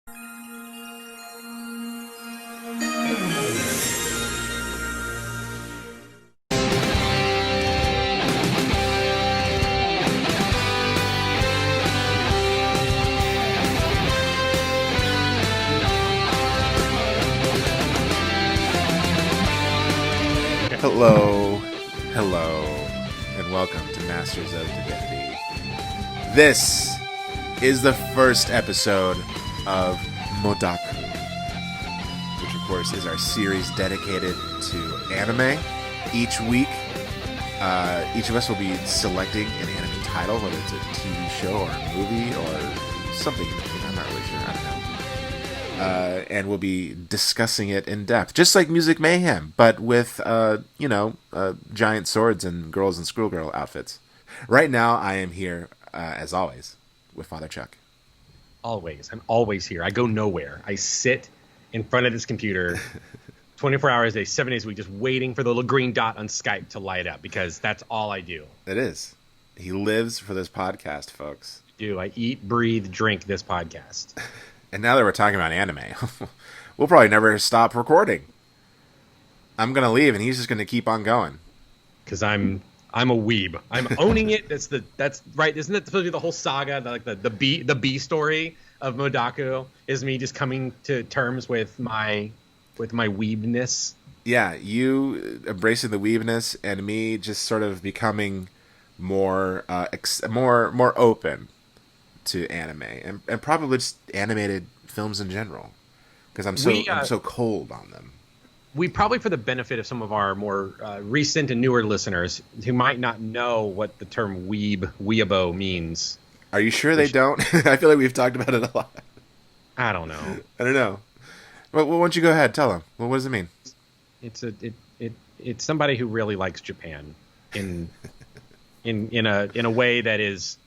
Hello, and welcome to Masters of Divinity. This is the first episode of MODAKU, which of course is our series dedicated to anime. Each week, each of us will be selecting an anime title, whether it's a TV show or a movie or something. I'm not really sure. I don't know. And we'll be discussing it in depth, just like Music Mayhem, but with, giant swords and girls in schoolgirl outfits. Right now, I am here, as always, with Father Chuck. Always. I'm always here. I go nowhere. I sit in front of this computer 24 hours a day, 7 days a week, just waiting for the little green dot on Skype to light up, because that's all I do. It is. He lives for this podcast, folks. I eat, breathe, drink this podcast. And now that we're talking about anime, we'll probably never stop recording. I'm going to leave, and he's just going to keep on going. Because I'm a weeb. I'm owning it. That's right. Isn't that supposed to be the whole saga? The B story of MODAKU is me just coming to terms with my weebness. Yeah, you embracing the weebness, and me just sort of becoming more open to anime and probably just animated films in general, because I'm so cold on them. We probably, for the benefit of some of our more recent and newer listeners who might not know what the term weeabo means. Are you sure they don't? I feel like we've talked about it a lot. I don't know. Well, why don't you go ahead, tell them. Well, what does it mean? It's somebody who really likes Japan in a way that is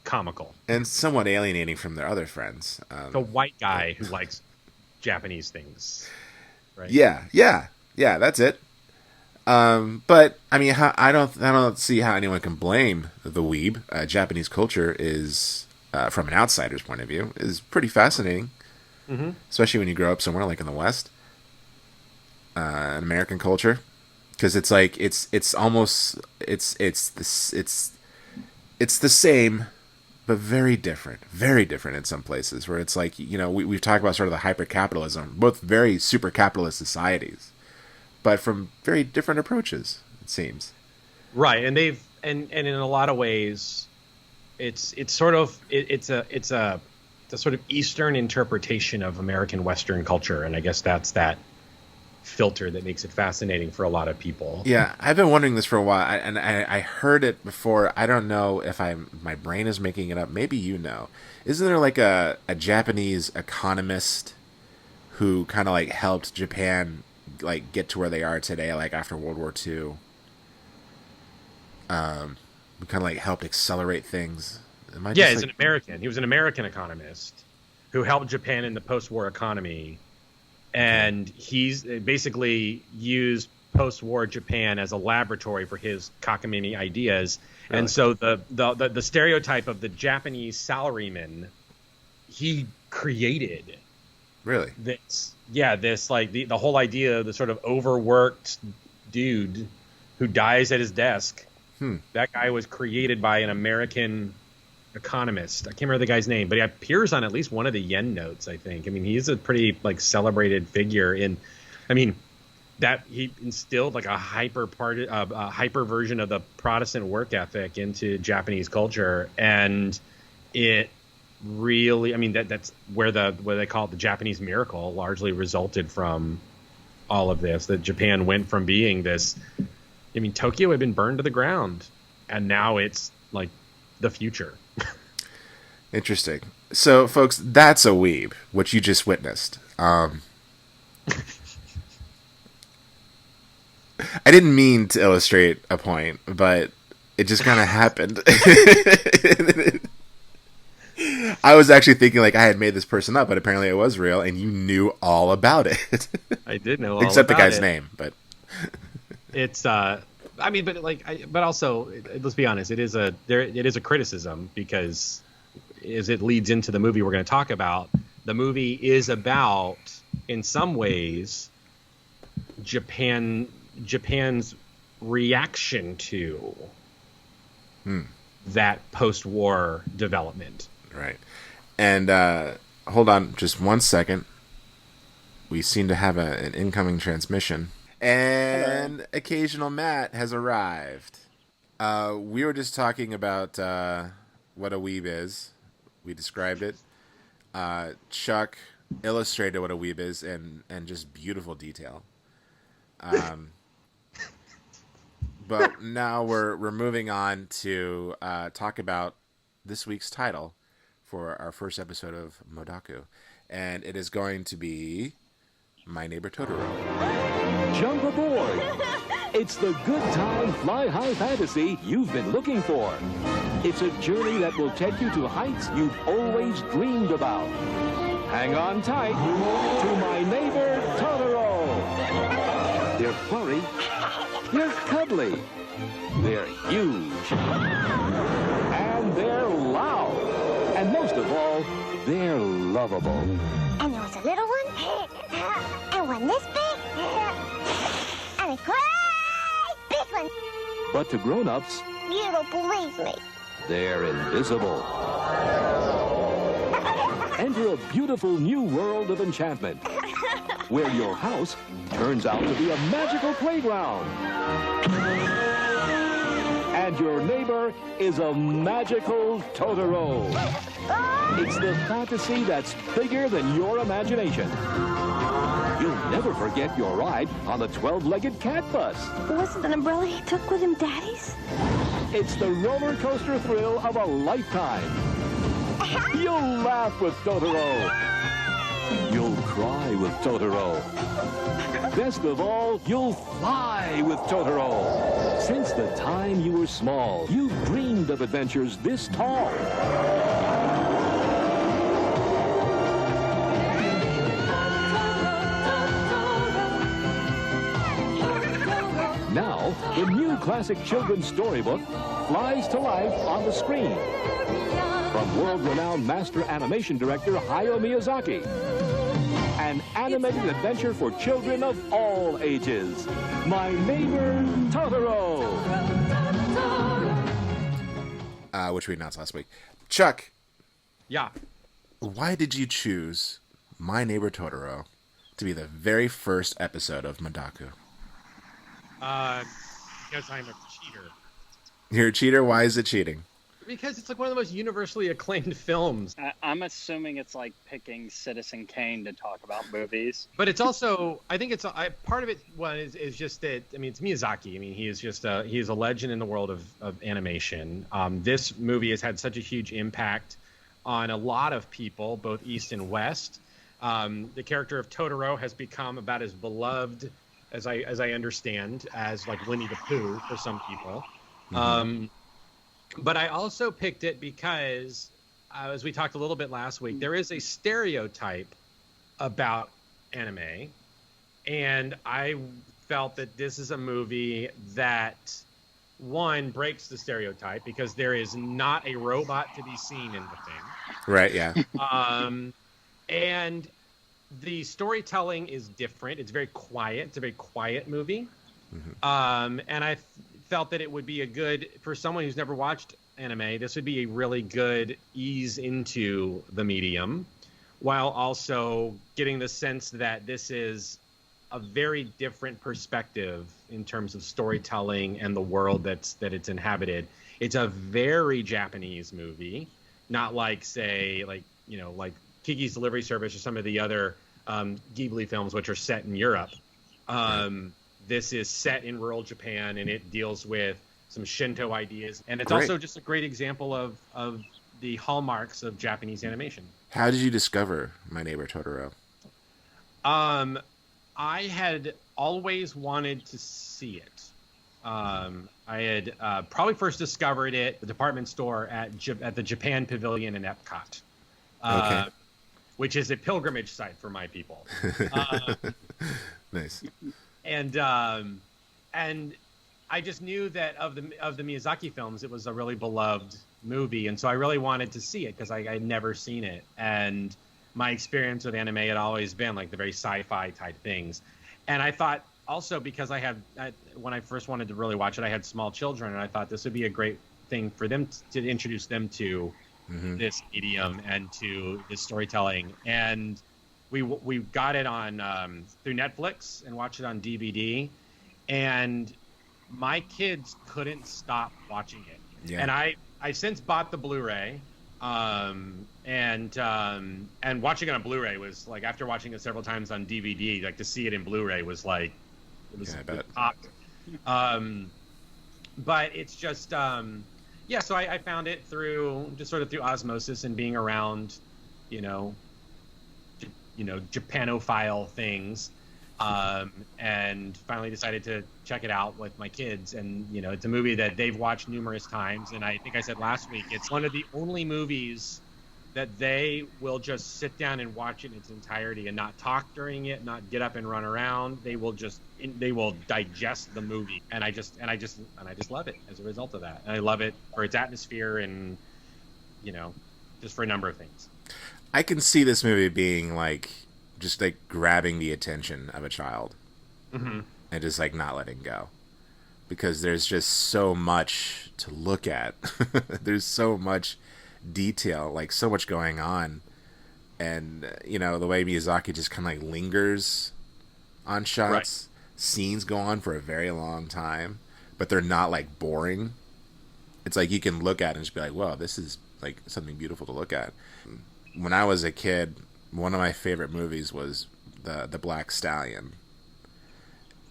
comical and somewhat alienating from their other friends. The white guy who likes Japanese things, right? Yeah, that's it. But I mean, I don't see how anyone can blame the weeb. Japanese culture is, from an outsider's point of view, is pretty fascinating, especially when you grow up somewhere like in the West. American culture, because it's like it's the same, but very different in some places, where it's like, we've talked about sort of the hyper-capitalism, both very super capitalist societies, but from very different approaches, it seems. Right, and and in a lot of ways, it's a sort of Eastern interpretation of American Western culture, and I guess that's that filter that makes it fascinating for a lot of people. Yeah, I've been wondering this for a while, and I heard it before. I don't know if my brain is making it up. Maybe you know. Isn't there like a Japanese economist who kind of like helped Japan like get to where they are today, like after World War II? Who kind of like helped accelerate things. He's an American. He was an American economist who helped Japan in the post-war economy. And he's basically used post-war Japan as a laboratory for his cockamamie ideas. Really? And so the stereotype of the Japanese salaryman, he created. Really? This like the whole idea of the sort of overworked dude who dies at his desk. That guy was created by an American economist. I can't remember the guy's name, but he appears on at least one of the yen notes, I think. I mean, he's a pretty like celebrated figure that he instilled like a hyper version of the Protestant work ethic into Japanese culture, and it really, that's where they call it the Japanese miracle largely resulted from all of this. That Japan went from being this, Tokyo had been burned to the ground, and now it's like the future. Interesting. So, folks, that's a weeb, what you just witnessed. I didn't mean to illustrate a point, but it just kind of happened. I was actually thinking like I had made this person up, but apparently it was real, and you knew all about it. I did know all about it. Except the guy's name, but... It's, but also, let's be honest, it is a criticism, because as it leads into the movie we're going to talk about, The movie is about, in some ways, Japan's reaction to that post-war development. Right. And hold on just 1 second. We seem to have an incoming transmission. And Hello. Occasional Matt has arrived. We were just talking about what a weeb is. We described it. Chuck illustrated what a weeb is and just beautiful detail. But now we're moving on to talk about this week's title for our first episode of Modaku. And it is going to be My Neighbor Totoro. Jump aboard! It's the good time fly high fantasy you've been looking for. It's a journey that will take you to heights you've always dreamed about. Hang on tight to My Neighbor Totoro. They're furry, they're cuddly, they're huge, and they're loud. And most of all, they're lovable. And there was a little one, and one this big, and a great big one. But to grown-ups, you don't believe me. They're invisible. Enter a beautiful new world of enchantment, where your house turns out to be a magical playground. And your neighbor is a magical Totoro. It's the fantasy that's bigger than your imagination. You'll never forget your ride on the 12-legged cat bus. Wasn't an umbrella he took with him Daddy's? It's the roller coaster thrill of a lifetime. You'll laugh with Totoro. You'll cry with Totoro. Best of all, you'll fly with Totoro. Since the time you were small, you've dreamed of adventures this tall. Now, the new classic children's storybook flies to life on the screen. From world-renowned master animation director Hiyao Miyazaki. An animated adventure for children of all ages. My Neighbor Totoro. Which we announced last week. Chuck. Yeah. Why did you choose My Neighbor Totoro to be the very first episode of Modaku? Because I'm a cheater. You're a cheater? Why is it cheating? Because it's like one of the most universally acclaimed films. I'm assuming it's like picking Citizen Kane to talk about movies. But it's also, I think it's part of it is just that, I mean, it's Miyazaki. I mean, he is just he is a legend in the world of animation. This movie has had such a huge impact on a lot of people, both East and West. The character of Totoro has become about as beloved as I understand as like Winnie the Pooh for some people. Mm-hmm. But I also picked it because, as we talked a little bit last week, there is a stereotype about anime, and I felt that this is a movie that, one, breaks the stereotype because there is not a robot to be seen in the thing. Right, yeah. And the storytelling is different. It's very quiet. It's a very quiet movie. Mm-hmm. And I felt that it would be a good, for someone who's never watched anime, this would be a really good ease into the medium, while also getting the sense that this is a very different perspective in terms of storytelling and the world that it's inhabited. It's a very Japanese movie, not like, say, like Kiki's Delivery Service or some of the other Giblhi films, which are set in Europe. This is set in rural Japan, and it deals with some Shinto ideas. And it's also just a great example of the hallmarks of Japanese animation. How did you discover My Neighbor Totoro? I had always wanted to see it. I had probably first discovered it at the department store at the Japan Pavilion in Epcot. Okay. Which is a pilgrimage site for my people. Nice. And I just knew that of the Miyazaki films, it was a really beloved movie, and so I really wanted to see it because I had never seen it. And my experience with anime had always been like the very sci-fi type things. And I thought also because when I first wanted to really watch it, I had small children, and I thought this would be a great thing for them to introduce them to this medium and to this storytelling. And we got it on through Netflix and watched it on DVD, and my kids couldn't stop watching it. Yeah. And I since bought the Blu-ray, and watching it on Blu-ray was like, after watching it several times on DVD, like to see it in Blu-ray was like, it was popped. But it's just so I found it through osmosis and being around, Japanophile things, and finally decided to check it out with my kids. And it's a movie that they've watched numerous times, and I think I said last week, it's one of the only movies that they will just sit down and watch it in its entirety and not talk during it, not get up and run around. They will digest the movie, and I just love it as a result of that. And I love it for its atmosphere and just for a number of things. I can see this movie being just grabbing the attention of a child, and just not letting go, because there's just so much to look at. There's so much detail, so much going on, and the way Miyazaki just kind of lingers on shots. Right. Scenes go on for a very long time, but they're not boring. It's you can look at it and just be like, "Whoa, this is something beautiful to look at." When I was a kid, one of my favorite movies was the Black Stallion,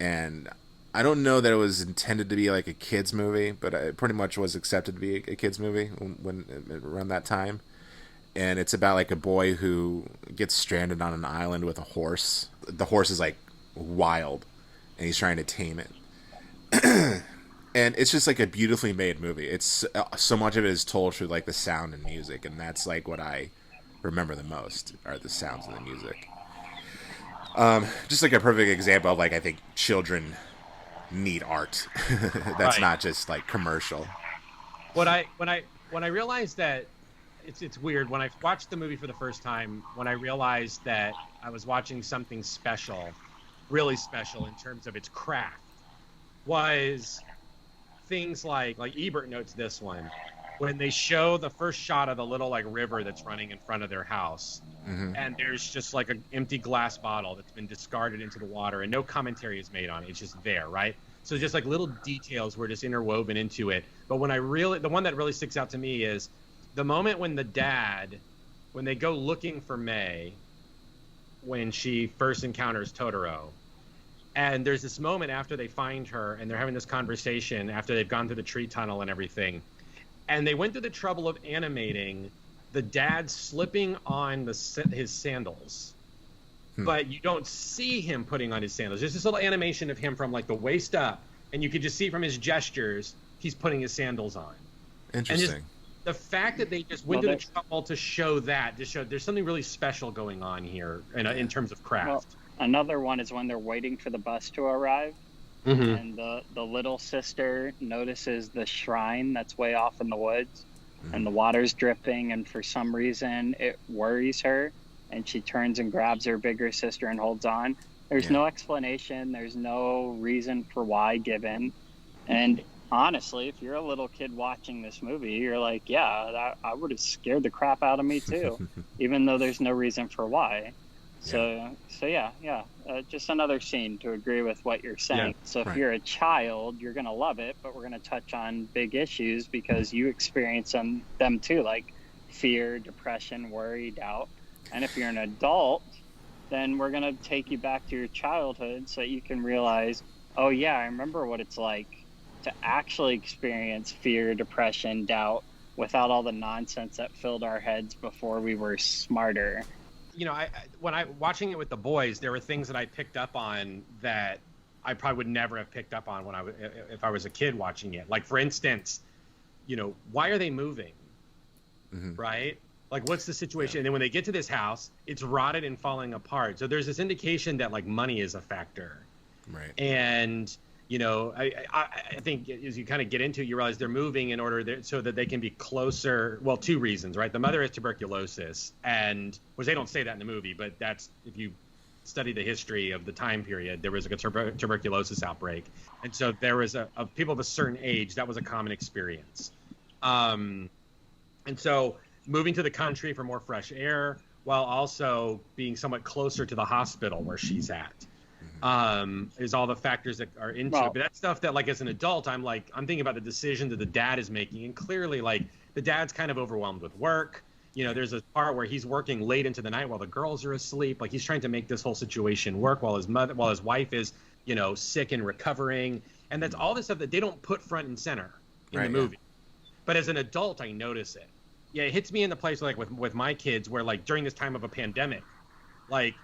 and I don't know that it was intended to be a kids movie, but it pretty much was accepted to be a kids movie when around that time. And it's about a boy who gets stranded on an island with a horse. The horse is wild, and he's trying to tame it. And it's just a beautifully made movie. It's so much of it is told through the sound and music, and that's what I remember the most are the sounds and the music. Just a perfect example of I think children need art that's not just commercial. When I realized that it's weird, when I watched the movie for the first time, when I realized that I was watching something special, really special in terms of its craft, was things like Ebert notes this one, when they show the first shot of the little river that's running in front of their house, and there's just an empty glass bottle that's been discarded into the water, and no commentary is made on it. It's just there, right? So just little details were just interwoven into it. But the one that really sticks out to me is the moment when when they go looking for May, when she first encounters Totoro. And there's this moment after they find her, and they're having this conversation after they've gone through the tree tunnel and everything. And they went through the trouble of animating the dad slipping on his sandals. But you don't see him putting on his sandals. There's this little animation of him from the waist up, and you could just see from his gestures he's putting his sandals on. Interesting. The fact that they just went to the trouble to show that, to show there's something really special going on here in terms of craft. Well, another one is when they're waiting for the bus to arrive, and the little sister notices the shrine that's way off in the woods, and the water's dripping, and for some reason it worries her, and she turns and grabs her bigger sister and holds on. There's no explanation. There's no reason for why given. And honestly, if you're a little kid watching this movie, you're like, yeah, I would have scared the crap out of me too, even though there's no reason for why. So just another scene to agree with what you're saying. Yeah, so if you're a child, you're going to love it, but we're going to touch on big issues because you experience them too, like fear, depression, worry, doubt. And if you're an adult, then we're going to take you back to your childhood so that you can realize, oh yeah, I remember what it's like to actually experience fear, depression, doubt without all the nonsense that filled our heads before we were smarter. When I watching it with the boys, there were things that I picked up on that I probably would never have picked up on if I was a kid watching it. Like, for instance, why are they moving? Right? Like, what's the situation? And then when they get to this house, it's rotted and falling apart. So there's this indication that money is a factor. Right. And I think as you kind of get into it, you realize they're moving in order so that they can be closer. Well, two reasons, right? The mother has tuberculosis, and which they don't say that in the movie, but that's, if you study the history of the time period, there was a tuberculosis outbreak, and so there was of people of a certain age, that was a common experience. And so moving to the country for more fresh air, while also being somewhat closer to the hospital where she's at. Is all the factors that are into it. But that's stuff that, like, as an adult, I'm thinking about the decision that the dad is making, and clearly, like, the dad's kind of overwhelmed with work. There's a part where he's working late into the night while the girls are asleep. Like, he's trying to make this whole situation work while his wife is, sick and recovering. And that's all this stuff that they don't put front and center in the movie. But as an adult, I notice it. Yeah, it hits me in the place, like, with my kids, where, like, during this time of a pandemic, like,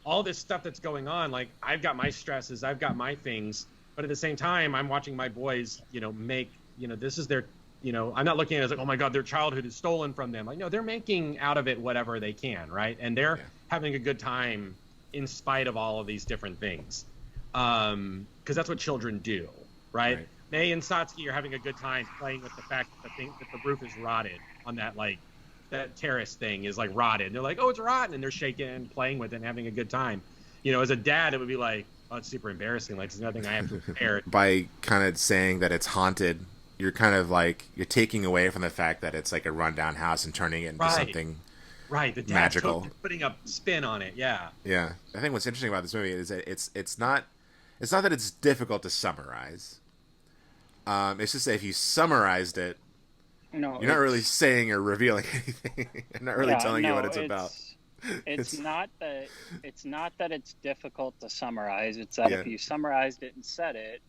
all this stuff that's going on, like, I've got my stresses, I've got my things, but at the same time, I'm watching my boys, make, this is their, I'm not looking at it as like, oh my God, their childhood is stolen from them. Like, no, they're making out of it whatever they can, right? And they're having a good time in spite of all of these different things. Because that's what children do, right? May and Satsuki are having a good time playing with the fact that the roof is rotted on that, like, that terrace thing is, like, rotted. And they're like, oh, it's rotten, and they're shaking and playing with it and having a good time. As a dad, it would be like, oh, it's super embarrassing. Like, there's nothing I have to repair. By kind of saying that it's haunted, you're kind of like, you're taking away from the fact that it's like a rundown house and turning it into something the dad's magical. Totally putting a spin on it. Yeah. I think what's interesting about this movie is that it's not that it's difficult to summarize. It's just that if you summarized it, you're not really saying or revealing anything. You're not really telling you what it's about. It's not that it's difficult to summarize. It's that if you summarized it and said it,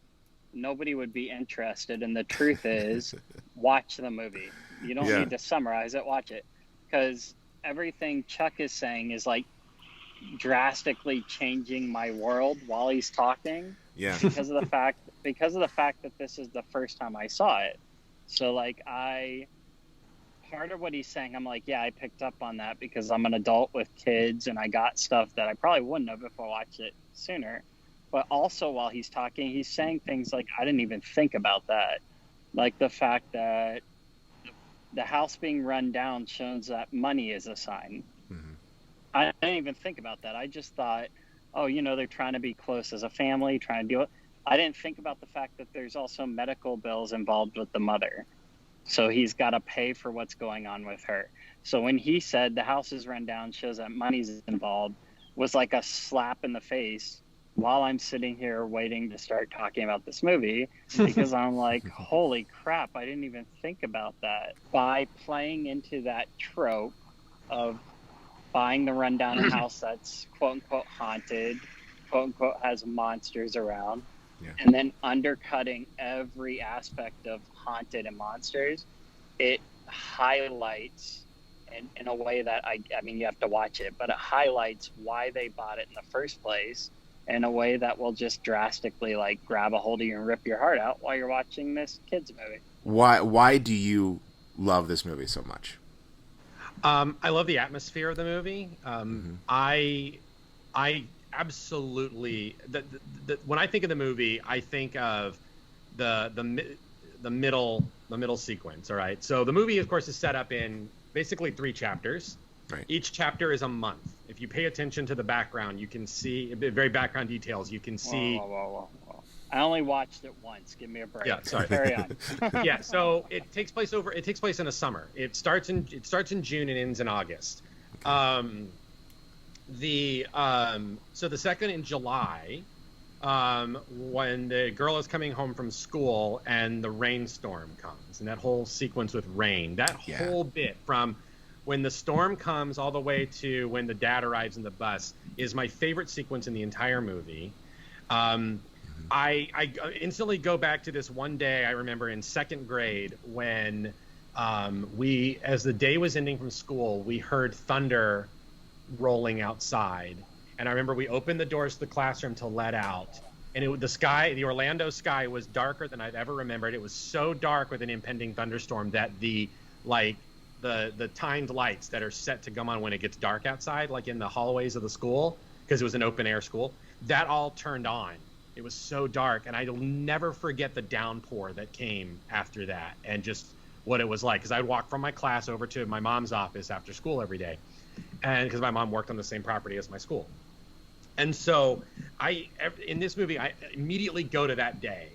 nobody would be interested. And the truth is, watch the movie. You don't need to summarize it. Watch it, because everything Chuck is saying is, like, drastically changing my world while he's talking. Yeah. Because of the fact that this is the first time I saw it. So, like, part of what he's saying, I'm like, yeah, I picked up on that because I'm an adult with kids and I got stuff that I probably wouldn't have if I watched it sooner. But also, while he's talking, he's saying things like, I didn't even think about that. Like the fact that the house being run down shows that money is a sign. Mm-hmm. I didn't even think about that. I just thought, oh, they're trying to be close as a family, trying to do it. I didn't think about the fact that there's also medical bills involved with the mother. So he's got to pay for what's going on with her. So when he said the house is run down, shows that money's involved, was like a slap in the face while I'm sitting here waiting to start talking about this movie, because I'm like, holy crap, I didn't even think about that. By playing into that trope of buying the rundown house that's quote-unquote haunted, quote-unquote has monsters around, and then undercutting every aspect of haunted and monsters, it highlights in a way that I mean, you have to watch it, but it highlights why they bought it in the first place in a way that will just drastically, like, grab a hold of you and rip your heart out while you're watching this kids movie. Why do you love this movie so much? I love the atmosphere of the movie. I absolutely, when I think of the movie, I think of the middle sequence. All right, so the movie, of course, is set up in basically 3 chapters. Right. Each chapter is a month. If you pay attention to the background, you can see very background details. You can see. Whoa. I only watched it once. Give me a break. Yeah, sorry. Carry on. Yeah, so it takes place in the summer. It starts in June and ends in August. So the second in July, when the girl is coming home from school and the rainstorm comes, and that whole sequence with rain, that whole bit from when the storm comes all the way to when the dad arrives in the bus is my favorite sequence in the entire movie. I instantly go back to this one day I remember in 2nd grade when as the day was ending from school, we heard thunder rolling outside. And I remember we opened the doors to the classroom to let out. And the Orlando sky was darker than I've ever remembered. It was so dark with an impending thunderstorm that the timed lights that are set to come on when it gets dark outside, like in the hallways of the school, because it was an open air school, that all turned on. It was so dark, and I'll never forget the downpour that came after that, and just what it was like. Because I'd walk from my class over to my mom's office after school every day, and because my mom worked on the same property as my school. And so in this movie, I immediately go to that day,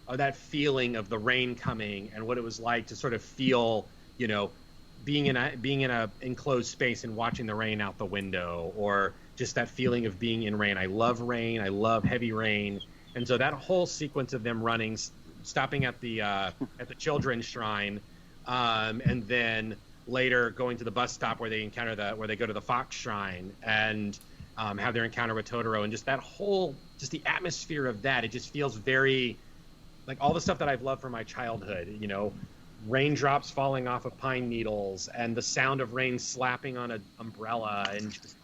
or that feeling of the rain coming, and what it was like to sort of feel, you know, being in a enclosed space and watching the rain out the window, or just that feeling of being in rain. I love rain. I love heavy rain. And so that whole sequence of them running, stopping at the children's shrine, and then later going to the bus stop where they go to the fox shrine and have their encounter with Totoro, and just that whole, just the atmosphere of that, it just feels very like all the stuff that I've loved from my childhood, you know, raindrops falling off of pine needles and the sound of rain slapping on an umbrella, and just,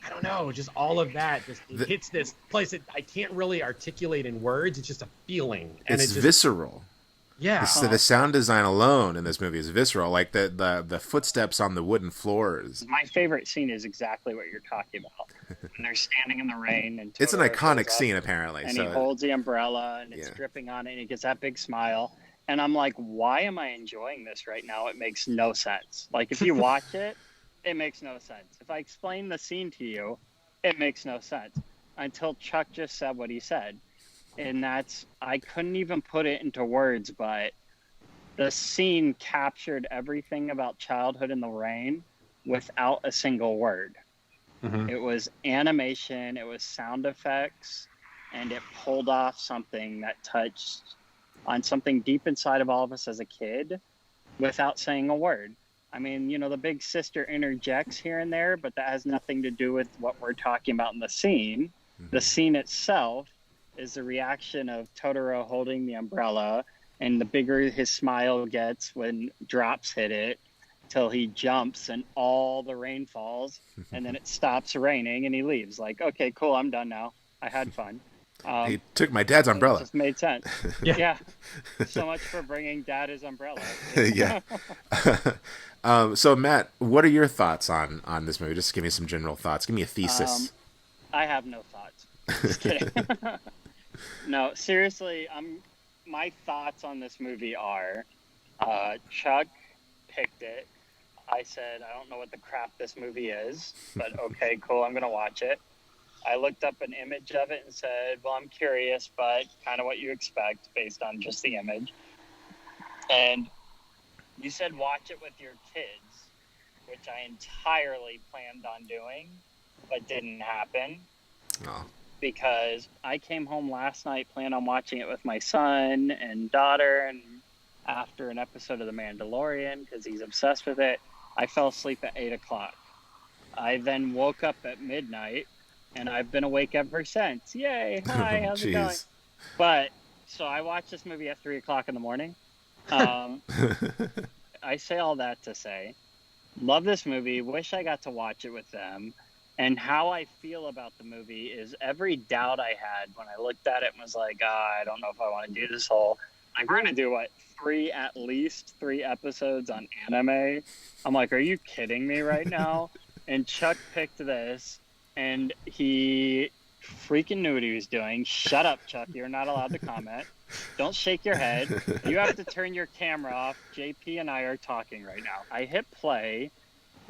I don't know, just all of that just hits this place that I can't really articulate in words. It's just a feeling, and it's visceral. Yeah, the sound design alone in this movie is visceral. Like the footsteps on the wooden floors. My favorite scene is exactly what you're talking about. When they're standing in the rain, and it's an Totoro iconic scene, apparently. And he holds the umbrella, and it's dripping on it, and he gets that big smile. And I'm like, why am I enjoying this right now? It makes no sense. Like, if you watch it, it makes no sense. If I explain the scene to you, it makes no sense. Until Chuck just said what he said. And I couldn't even put it into words, but the scene captured everything about childhood in the rain without a single word. Mm-hmm. It was animation, it was sound effects, and it pulled off something that touched on something deep inside of all of us as a kid without saying a word. I mean, you know, the big sister interjects here and there, but that has nothing to do with what we're talking about in the scene. Mm-hmm. The scene itself is the reaction of Totoro holding the umbrella, and the bigger his smile gets when drops hit it, till he jumps and all the rain falls, and then it stops raining and he leaves. Like, okay, cool, I'm done now. I had fun. He took my dad's umbrella. It just made sense. Yeah. So much for bringing dad his umbrella. Yeah. So Matt, what are your thoughts on this movie? Just give me some general thoughts. Give me a thesis. I have no thoughts. Just kidding. No, seriously, my thoughts on this movie are, Chuck picked it. I said, I don't know what the crap this movie is, but okay, cool, I'm going to watch it. I looked up an image of it and said, well, I'm curious, but kind of what you expect based on just the image. And you said watch it with your kids, which I entirely planned on doing, but didn't happen. Oh. Because I came home last night, planned on watching it with my son and daughter, and after an episode of The Mandalorian, because he's obsessed with it, I fell asleep at 8 o'clock. I then woke up at midnight, and I've been awake ever since. Yay! Hi, how's it going? But, so I watched this movie at 3 o'clock in the morning. I say all that to say, love this movie, wish I got to watch it with them. And how I feel about the movie is every doubt I had when I looked at it and was like, I don't know if I want to do this whole, like, we're going to do at least three episodes on anime. I'm like, are you kidding me right now? And Chuck picked this, and he freaking knew what he was doing. Shut up, Chuck. You're not allowed to comment. Don't shake your head. You have to turn your camera off. JP and I are talking right now. I hit play.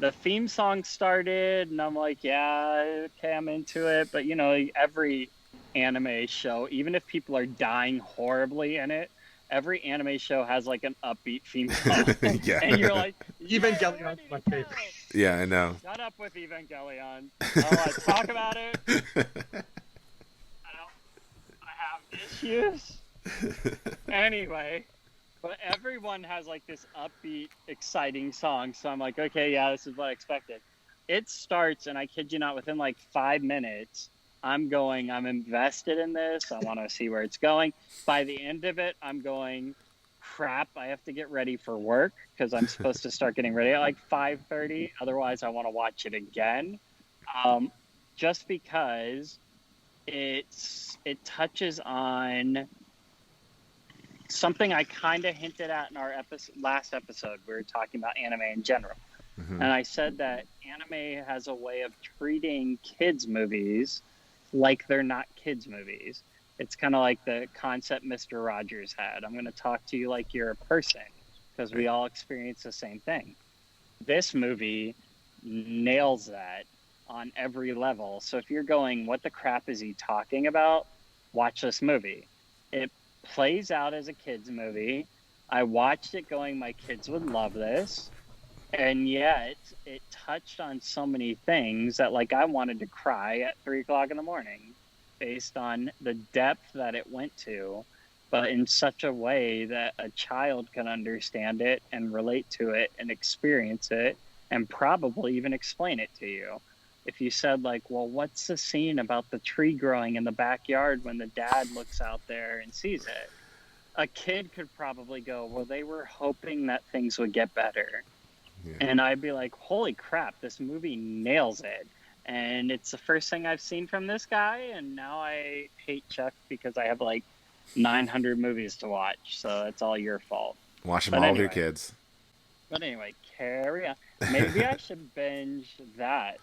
The theme song started, and I'm like, yeah, okay, I'm into it. But, you know, every anime show, even if people are dying horribly in it, every anime show has, like, an upbeat theme song. Yeah. And you're like, Evangelion's my favorite. Yeah, I know. Shut up with Evangelion. I don't want to talk about it. I have issues. Anyway. But everyone has, like, this upbeat, exciting song. So I'm like, okay, yeah, this is what I expected. It starts, and I kid you not, within, like, 5 minutes, I'm invested in this. I want to see where it's going. By the end of it, I'm going, crap, I have to get ready for work because I'm supposed to start getting ready at, like, 5:30. Otherwise, I want to watch it again. Just because it touches on something I kind of hinted at in our last episode. We were talking about anime in general. Mm-hmm. And I said that anime has a way of treating kids' movies like they're not kids' movies. It's kind of like the concept Mr. Rogers had. I'm going to talk to you like you're a person, because we all experience the same thing. This movie nails that on every level. So if you're going, what the crap is he talking about? Watch this movie. It plays out as a kid's movie. I watched it going, my kids would love this. And yet it touched on so many things that, like, I wanted to cry at 3:00 in the morning based on the depth that it went to, but in such a way that a child can understand it and relate to it and experience it and probably even explain it to you. If you said, like, well, what's the scene about the tree growing in the backyard when the dad looks out there and sees it? A kid could probably go, well, they were hoping that things would get better. Yeah. And I'd be like, holy crap, this movie nails it. And it's the first thing I've seen from this guy, and now I hate Chuck because I have like 900 movies to watch, so it's all your fault. Watch them all with your kids. But anyway, carry on. Maybe I should binge that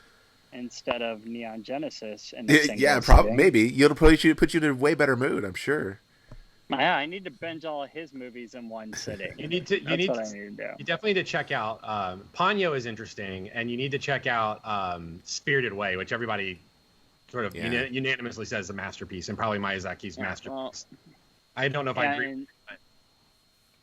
instead of Neon Genesis. Maybe. It'll probably put you in a way better mood, I'm sure. Yeah, I need to binge all of his movies in one sitting. You definitely need to check out Ponyo is interesting, and you need to check out Spirited Away, which everybody sort of unanimously says is a masterpiece, and probably Miyazaki's masterpiece. Well, I don't know if I agree.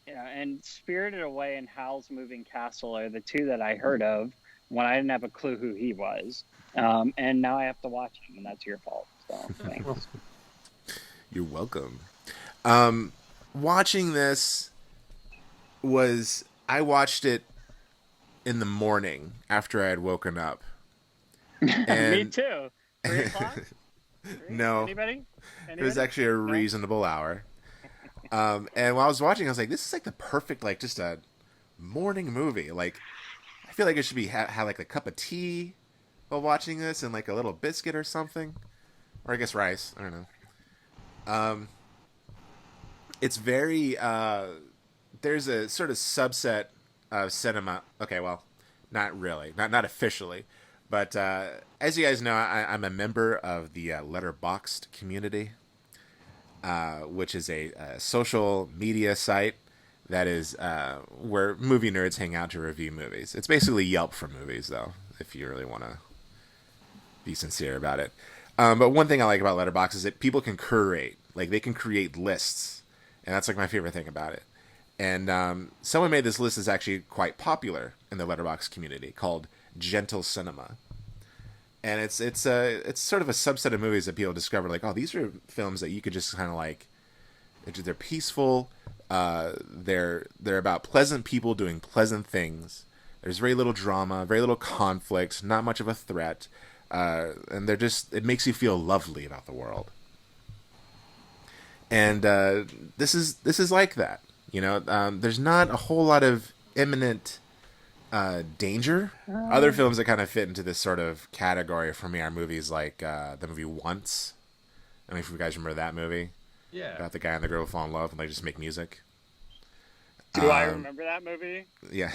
And Spirited Away and Howl's Moving Castle are the two that I heard of when I didn't have a clue who he was. And now I have to watch him, and that's your fault. So thanks. You're welcome. Watching this I watched it in the morning after I had woken up. And Me too. 3:00? No. Anybody? It was actually a reasonable hour. And while I was watching, I was like, this is like the perfect, like, just a morning movie. Like, I feel like it should be have like a cup of tea while watching this and like a little biscuit or something. Or I guess rice. I don't know. It's very, there's a sort of subset of cinema. Okay, well, not really. Not officially. But as you guys know, I'm a member of the Letterboxd community, which is a social media site that is where movie nerds hang out to review movies. It's basically Yelp for movies, though, if you really want to be sincere about it. But one thing I like about Letterboxd is that people can curate. Like, they can create lists. And that's like my favorite thing about it. And someone made this list that's actually quite popular in the Letterboxd community called Gentle Cinema. And it's sort of a subset of movies that people discover, like, oh, these are films that you could just kind of like, they're peaceful, they're about pleasant people doing pleasant things. There's very little drama, very little conflict, not much of a threat, and it makes you feel lovely about the world. And this is like that, you know. There's not a whole lot of imminent danger. Other films that kind of fit into this sort of category for me are movies like the movie Once. I don't know if you guys remember that movie. Yeah. About the guy and the girl who fall in love and they just make music. Do I remember that movie? Yeah.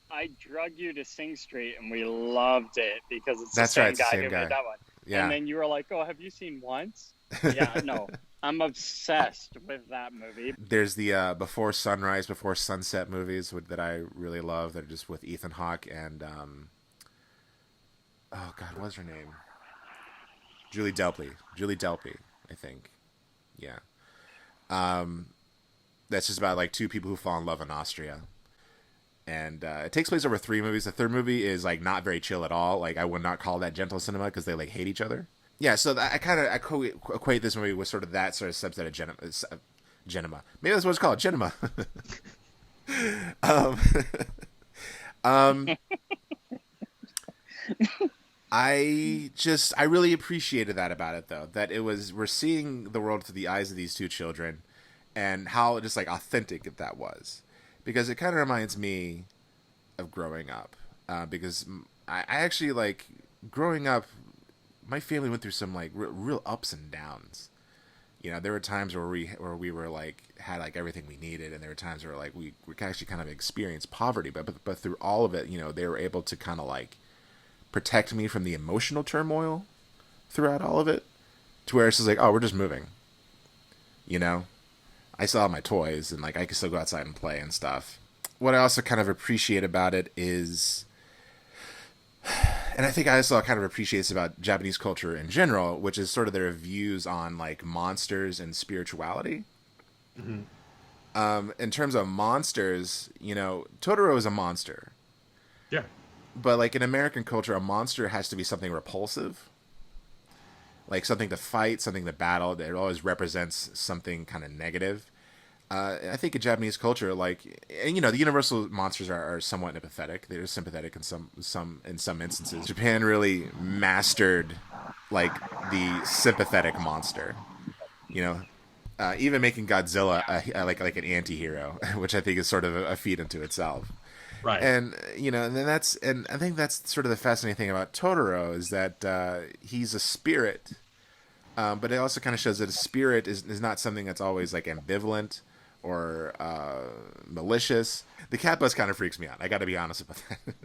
I drug you to Sing Street and we loved it because it's the same guy who made that one. Yeah. And then you were like, oh, have you seen Once? Yeah, no. I'm obsessed with that movie. There's the Before Sunrise, Before Sunset movies that I really love. That are just with Ethan Hawke and oh god, what's her name? Julie Delpy, I think. Yeah. That's just about like two people who fall in love in Austria. And it takes place over 3 movies. The third movie is like not very chill at all. Like, I would not call that gentle cinema because they like hate each other. Yeah, so I kind of equate this movie with sort of that sort of subset of Genema. Maybe that's what it's called, Genema. I really appreciated that about it, though. That we're seeing the world through the eyes of these two children, and how just like authentic that was, because it kind of reminds me of growing up. Because I actually like growing up. My family went through some like real ups and downs. You know, there were times where we were like had like everything we needed, and there were times where like we actually kind of experienced poverty. But through all of it, you know, they were able to kind of like protect me from the emotional turmoil throughout all of it, to where it's just like, oh, we're just moving. You know, I still have my toys, and like I can still go outside and play and stuff. What I also kind of appreciate about it is, and I think I also kind of appreciate about Japanese culture in general, which is sort of their views on like monsters and spirituality. In terms of monsters, you know, Totoro is a monster. Yeah. But like in American culture, a monster has to be something repulsive, like something to fight, something to battle. It always represents something kind of negative. I think in Japanese culture, like, and you know, the universal monsters are somewhat empathetic. They're sympathetic in some instances. Japan really mastered like the sympathetic monster. You know, even making Godzilla like an anti-hero, which I think is sort of a feat unto itself. Right. And you know, and I think that's sort of the fascinating thing about Totoro is that he's a spirit, but it also kind of shows that a spirit is not something that's always like ambivalent or malicious. The cat bus kind of freaks me out. I got to be honest about that.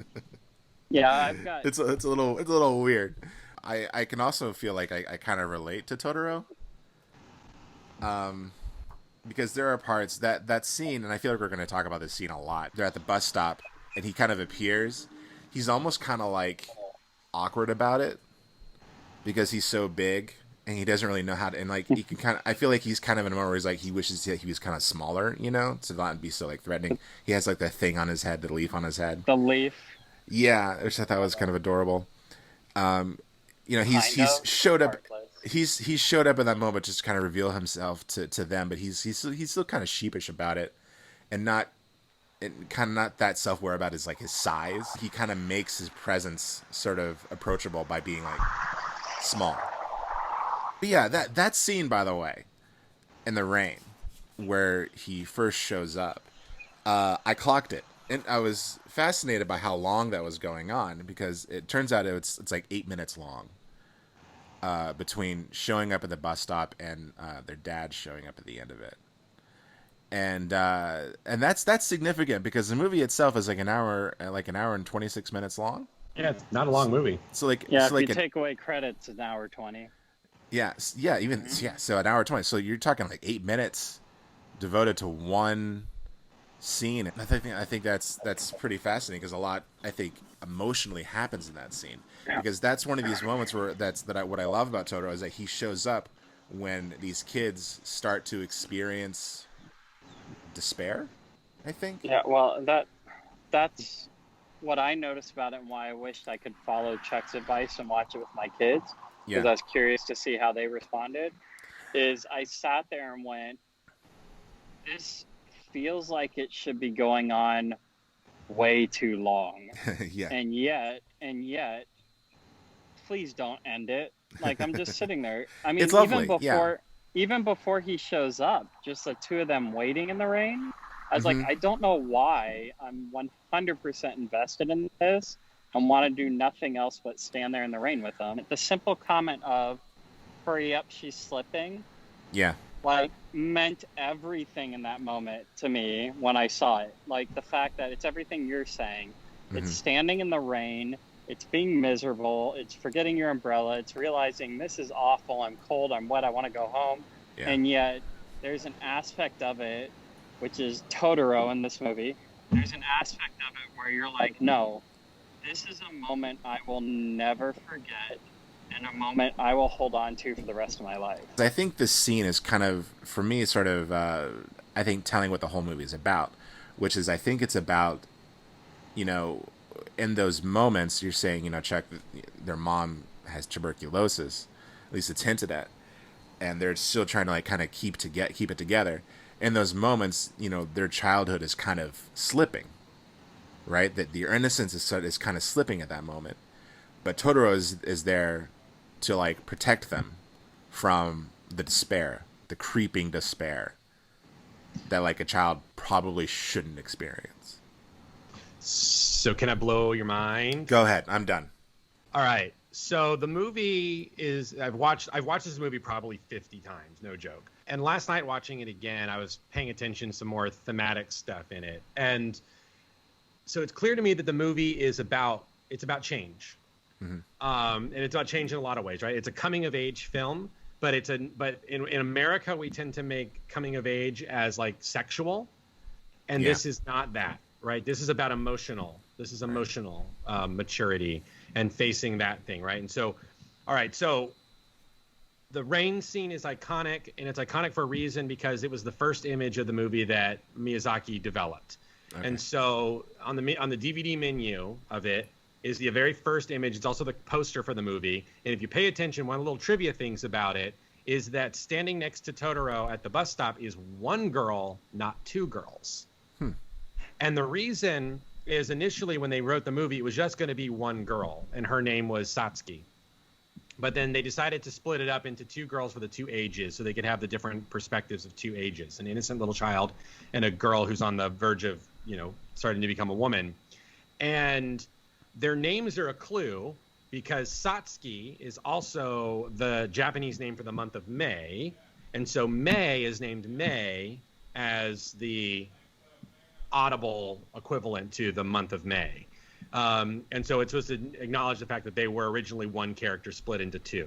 Yeah, I've got. It's a little weird. I can also feel like I kind of relate to Totoro. Because there are parts that scene, and I feel like we're going to talk about this scene a lot. They're at the bus stop, and he kind of appears. He's almost kind of like awkward about it because he's so big and he doesn't really know how to. And like he can kind of, I feel like he's kind of in a moment where he's like he wishes that he was kind of smaller, you know, to not be so like threatening. He has like the thing on his head, the leaf on his head. The leaf. Yeah, which I thought was kind of adorable. You know, he's showed up. He's showed up in that moment just to kind of reveal himself to them, but he's still kind of sheepish about it, and kind of not that self-aware about his size. He kind of makes his presence sort of approachable by being like small. But yeah, that scene, by the way, in the rain, where he first shows up, I clocked it, and I was fascinated by how long that was going on because it turns out it's like 8 minutes long. Between showing up at the bus stop and their dad showing up at the end of it, and that's significant because the movie itself is like an hour and 26 minutes long. Yeah, it's not a long movie. So like if you take away credits, an hour 20. Yeah, so an hour 20. So you're talking like 8 minutes devoted to one scene. And I think that's pretty fascinating because a lot, I think, emotionally happens in that scene. Because that's one of these moments where what I love about Totoro is that he shows up when these kids start to experience despair, I think. Yeah, well, that's what I noticed about it and why I wished I could follow Chuck's advice and watch it with my kids. Because I was curious to see how they responded. Is I sat there and went, this feels like it should be going on way too long. Yeah. And yet, please don't end it. Like, I'm just sitting there. I mean, it's lovely. even before he shows up, just the two of them waiting in the rain, I was like, I don't know why I'm 100% invested in this and want to do nothing else but stand there in the rain with them. The simple comment of, hurry up, she's slipping. Yeah. Like, meant everything in that moment to me when I saw it. Like, the fact that it's everything you're saying. It's standing in the rain. It's being miserable. It's forgetting your umbrella. It's realizing this is awful. I'm cold. I'm wet. I want to go home. Yeah. And yet there's an aspect of it, which is Totoro in this movie. There's an aspect of it where you're like, no, this is a moment I will never forget and a moment I will hold on to for the rest of my life. I think this scene is kind of, for me, sort of, I think, telling what the whole movie is about, which is I think it's about, you know, in those moments, you're saying, you know, Chuck, their mom has tuberculosis, at least it's hinted at, and they're still trying to like kind of keep it together. In those moments, you know, their childhood is kind of slipping, right? That the innocence is kind of slipping at that moment. But Totoro is there to like protect them from the despair, the creeping despair that like a child probably shouldn't experience. So can I blow your mind? Go ahead. I'm done. All right. So the movie is, I've watched this movie probably 50 times, no joke. And last night watching it again, I was paying attention to some more thematic stuff in it. And so it's clear to me that the movie is about change. And it's about change in a lot of ways, right? It's a coming of age film, but in America we tend to make coming of age as like sexual, and this is not that, right? This is about emotional. This is emotional maturity and facing that thing, right? And so, all right, so the rain scene is iconic, and it's iconic for a reason, because it was the first image of the movie that Miyazaki developed. Okay. And so on the DVD menu of it is the very first image. It's also the poster for the movie. And if you pay attention, one of the little trivia things about it is that standing next to Totoro at the bus stop is one girl, not two girls. And the reason is, initially when they wrote the movie, it was just going to be one girl, and her name was Satsuki. But then they decided to split it up into two girls for the two ages, so they could have the different perspectives of two ages, an innocent little child and a girl who's on the verge of, starting to become a woman. And their names are a clue, because Satsuki is also the Japanese name for the month of May. And so May is named May as the audible equivalent to the month of May. And so it's supposed to acknowledge the fact that they were originally one character split into two.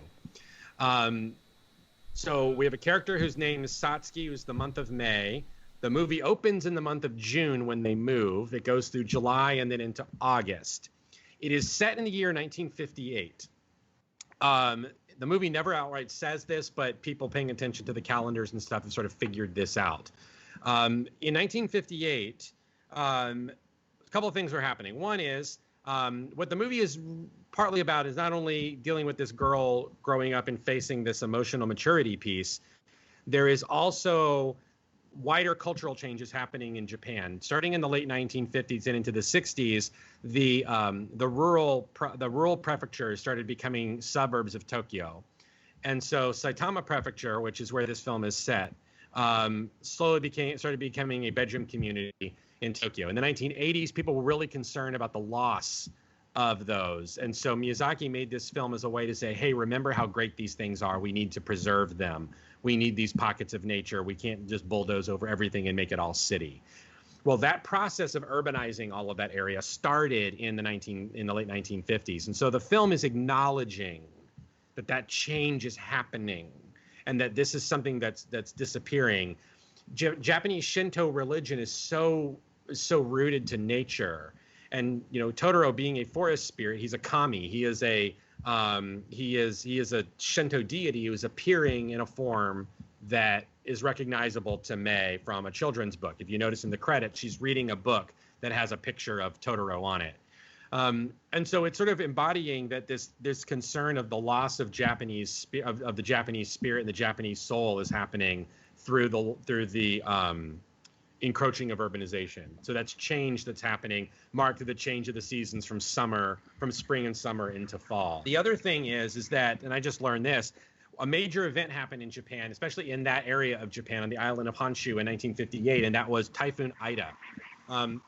So we have a character whose name is Satsuki, who's the month of May. The movie opens in the month of June when they move. It goes through July and then into August. It is set in the year 1958. The movie never outright says this, but people paying attention to the calendars and stuff have sort of figured this out. In 1958, a couple of things were happening. One is, what the movie is partly about is not only dealing with this girl growing up and facing this emotional maturity piece, there is also wider cultural changes happening in Japan. Starting in the late 1950s and into the 60s, the rural prefectures started becoming suburbs of Tokyo. And so Saitama Prefecture, which is where this film is set, started becoming a bedroom community in Tokyo. In the 1980s, people were really concerned about the loss of those. And so Miyazaki made this film as a way to say, hey, remember how great these things are. We need to preserve them. We need these pockets of nature. We can't just bulldoze over everything and make it all city. Well, that process of urbanizing all of that area started in the late 1950s. And so the film is acknowledging that change is happening, and that this is something that's disappearing. Japanese Shinto religion is so rooted to nature, and Totoro, being a forest spirit, he's a kami. He is a Shinto deity who is appearing in a form that is recognizable to Mei from a children's book. If you notice in the credits, she's reading a book that has a picture of Totoro on it. And so it's sort of embodying that this concern of the loss of of the Japanese spirit and the Japanese soul is happening through the encroaching of urbanization. So that's change that's happening, marked through the change of the seasons from spring and summer into fall. The other thing is that, and I just learned this, a major event happened in Japan, especially in that area of Japan on the island of Honshu in 1958, and that was Typhoon Ida.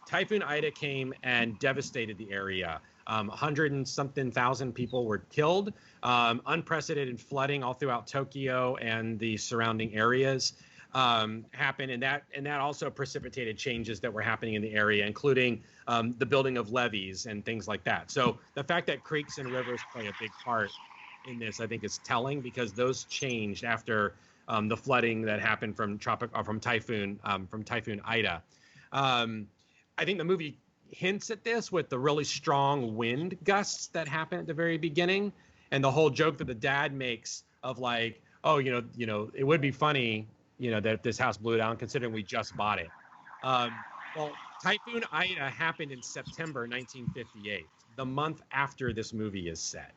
Typhoon Ida came and devastated the area. 100 and something thousand people were killed. Unprecedented flooding all throughout Tokyo and the surrounding areas happened, and that also precipitated changes that were happening in the area, including the building of levees and things like that. So the fact that creeks and rivers play a big part in this, I think, is telling, because those changed after the flooding that happened from Typhoon Ida. I think the movie hints at this with the really strong wind gusts that happen at the very beginning, and the whole joke that the dad makes of like, oh, it would be funny, that if this house blew down, considering we just bought it. Well, Typhoon Ida happened in September 1958, the month after this movie is set.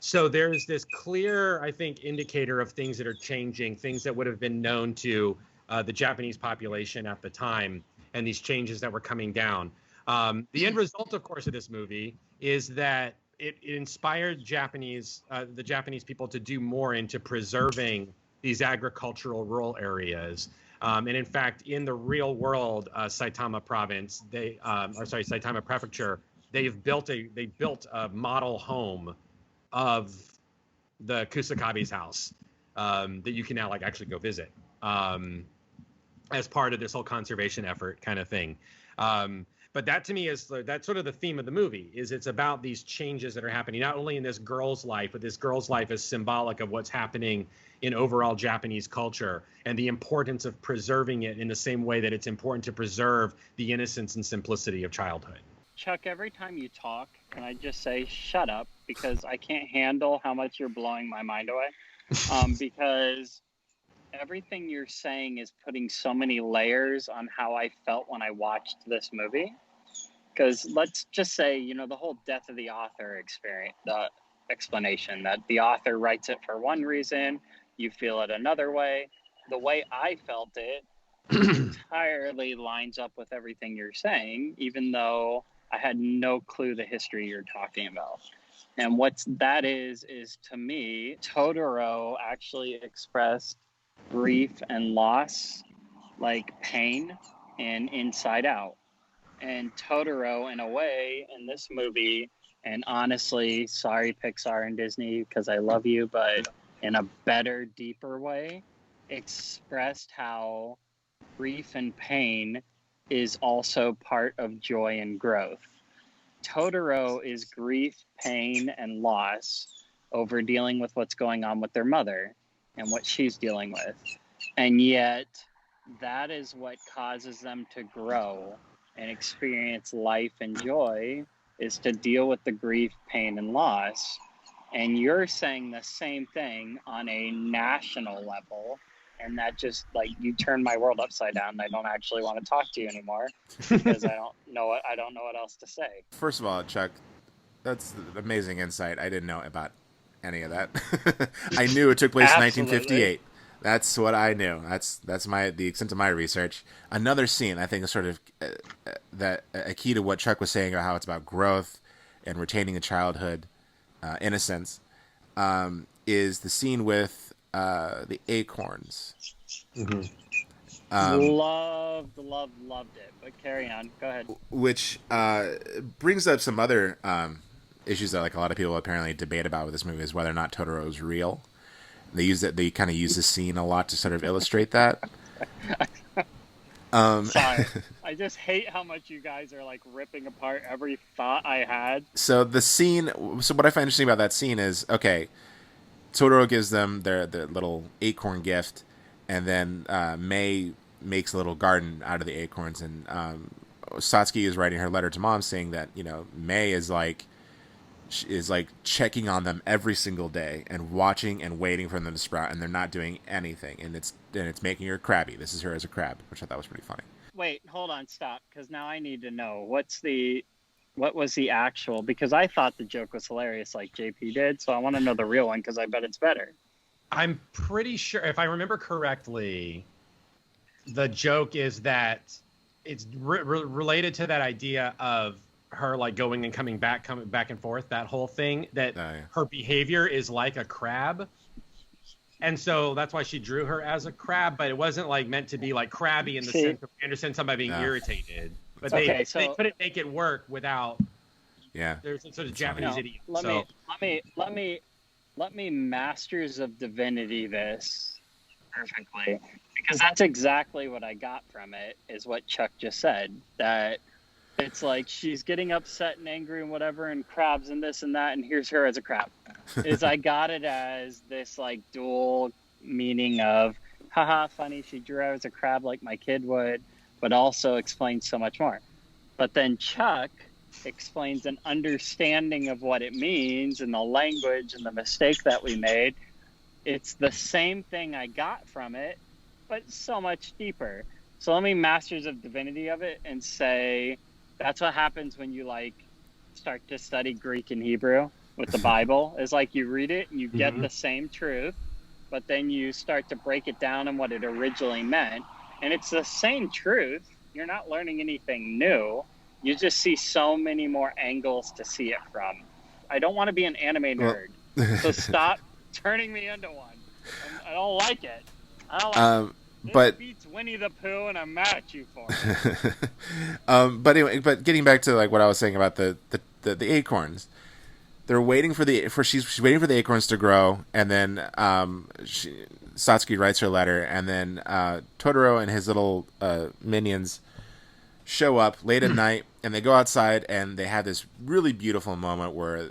So there's this clear, I think, indicator of things that are changing, things that would have been known to the Japanese population at the time, and these changes that were coming down. The end result, of course, of this movie is that it inspired the Japanese people to do more into preserving these agricultural rural areas. And in fact, in the real world, Saitama Province, Saitama Prefecture, they built a model home of the Kusakabe's house that you can now actually go visit. As part of this whole conservation effort kind of thing. But that to me is that's sort of the theme of the movie. Is it's about these changes that are happening not only in this girl's life, but this girl's life is symbolic of what's happening in overall Japanese culture and the importance of preserving it in the same way that it's important to preserve the innocence and simplicity of childhood. Chuck, every time you talk, can I just say shut up, because I can't handle how much you're blowing my mind away. Because everything you're saying is putting so many layers on how I felt when I watched this movie. Because let's just say, the whole death of the author experience, the explanation that the author writes it for one reason, you feel it another way. The way I felt it entirely lines up with everything you're saying, even though I had no clue the history you're talking about. And what that is to me, Totoro actually expressed grief and loss like pain and Inside Out. And Totoro, in a way, in this movie, and honestly, sorry Pixar and Disney, because I love you, but in a better, deeper way, expressed how grief and pain is also part of joy and growth. Totoro is grief, pain, and loss over dealing with what's going on with their mother and what she's dealing with. And yet, that is what causes them to grow and experience life and joy, is to deal with the grief, pain, and loss. And you're saying the same thing on a national level. And that just, you turn my world upside down, and I don't actually want to talk to you anymore because I don't know what else to say. First of all, Chuck, that's amazing insight. I didn't know about any of that. I knew it took place in 1958. That's what I knew. That's the extent of my research. Another scene I think is sort of that a key to what Chuck was saying about how it's about growth and retaining a childhood innocence is the scene with the acorns. Mm-hmm. Loved it. But carry on. Go ahead. Which brings up some other issues that a lot of people apparently debate about with this movie, is whether or not Totoro is real. They kind of use this scene a lot to sort of illustrate that. Sorry. I just hate how much you guys are ripping apart every thought I had. So what I find interesting about that scene is, okay, Totoro gives them their little acorn gift, and then May makes a little garden out of the acorns, and Satsuki is writing her letter to mom saying that May is checking on them every single day and watching and waiting for them to sprout, and they're not doing anything, and it's making her crabby. This is her as a crab, which I thought was pretty funny. Wait, hold on, stop, because now I need to know what was the actual, because I thought the joke was hilarious like JP did, so I want to know the real one because I bet it's better. I'm pretty sure, if I remember correctly, the joke is that it's related to that idea of her going and coming back and forth, that whole thing, that her behavior is like a crab. And so that's why she drew her as a crab, but it wasn't meant to be crabby in the sense of understand somebody being irritated. But they couldn't make it work without. Yeah. There's some sort of Japanese idiom. Let me Masters of Divinity this perfectly, because that's exactly what I got from it. Is what Chuck just said, that it's she's getting upset and angry and whatever, and crabs and this and that, and here's her as a crab. I got it as this dual meaning of, haha, funny, she drew her as a crab like my kid would, but also explains so much more. But then Chuck explains an understanding of what it means and the language and the mistake that we made. It's the same thing I got from it, but so much deeper. So let me Masters of Divinity of it and say that's what happens when you start to study Greek and Hebrew with the Bible. Is you read it and you get the same truth, but then you start to break it down and what it originally meant. And it's the same truth. You're not learning anything new. You just see so many more angles to see it from. I don't want to be an anime nerd, so stop turning me into one. I don't like it. This beats Winnie the Pooh, and I'm mad at you for it. But anyway, getting back to what I was saying about the acorns, they're waiting she's waiting for the acorns to grow, and then Satsuki writes her letter, and then Totoro and his little minions show up late at night And they go outside, and they have this really beautiful moment where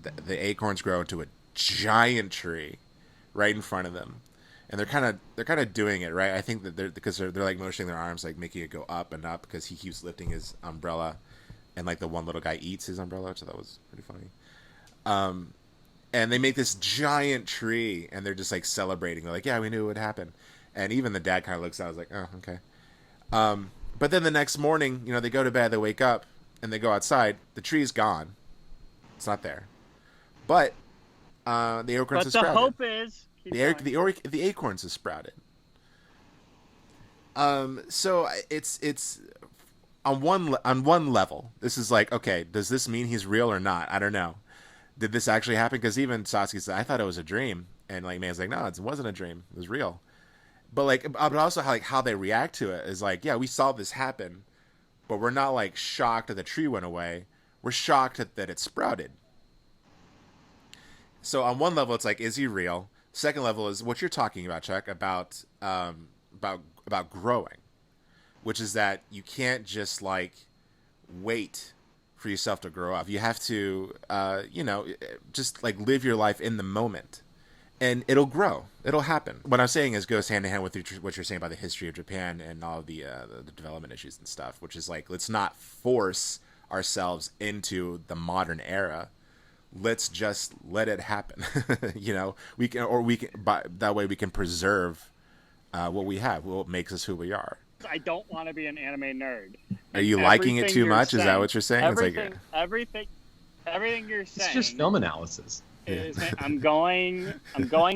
the acorns grow into a giant tree right in front of them, and they're kind of doing it right. I think that they're like motioning their arms, like making it go up and up, because he keeps lifting his umbrella, and like the one little guy eats his umbrella, so that was pretty funny. And they make this giant tree, and they're just like celebrating. They're like, "Yeah, we knew it would happen." And even the dad kind of looks out, I was like, "Oh, okay." But then the next morning, they go to bed, they wake up, and they go outside. The tree's gone. It's not there. But the acorns have sprouted. But the hope is... The acorns have sprouted. So it's on one level, this is like, okay, does this mean he's real or not? I don't know. Did this actually happen? Because even Satsuki said, I thought it was a dream. And like Man's like, no, it wasn't a dream. It was real. But also how they react to it is like, yeah, we saw this happen, but we're not like shocked that the tree went away. We're shocked that it sprouted. So on one level, it's like, is he real? Second level is what you're talking about, Chuck, about growing, which is that you can't just like wait for yourself to grow up. You have to, just like live your life in the moment. And it'll grow. It'll happen. What I'm saying is goes hand in hand with what you're saying about the history of Japan and all of the development issues and stuff, which is like, let's not force ourselves into the modern era. Let's just let it happen. We can that way we can preserve what we have, what makes us who we are. I don't want to be an anime nerd. Are you liking it too much? Is that what you're saying? Everything you're saying. It's just film analysis. I'm going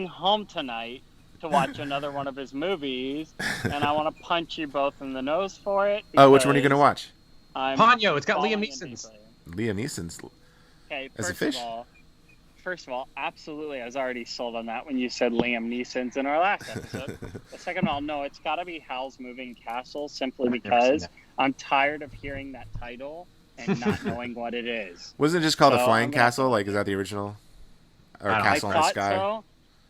home tonight to watch another one of his movies, and I want to punch you both in the nose for it. Oh, which one are you going to watch? Ponyo. It's got Liam Neeson's. Liam Neeson's. Okay, as a fish. First of all, absolutely, I was already sold on that when you said Liam Neeson's in our last episode. But second of all, no, it's got to be Howl's Moving Castle, simply because I'm tired of hearing that title and not knowing what it is. Wasn't it just called The Flying Castle? Like, is that the original? Or Castle in the Sky? So.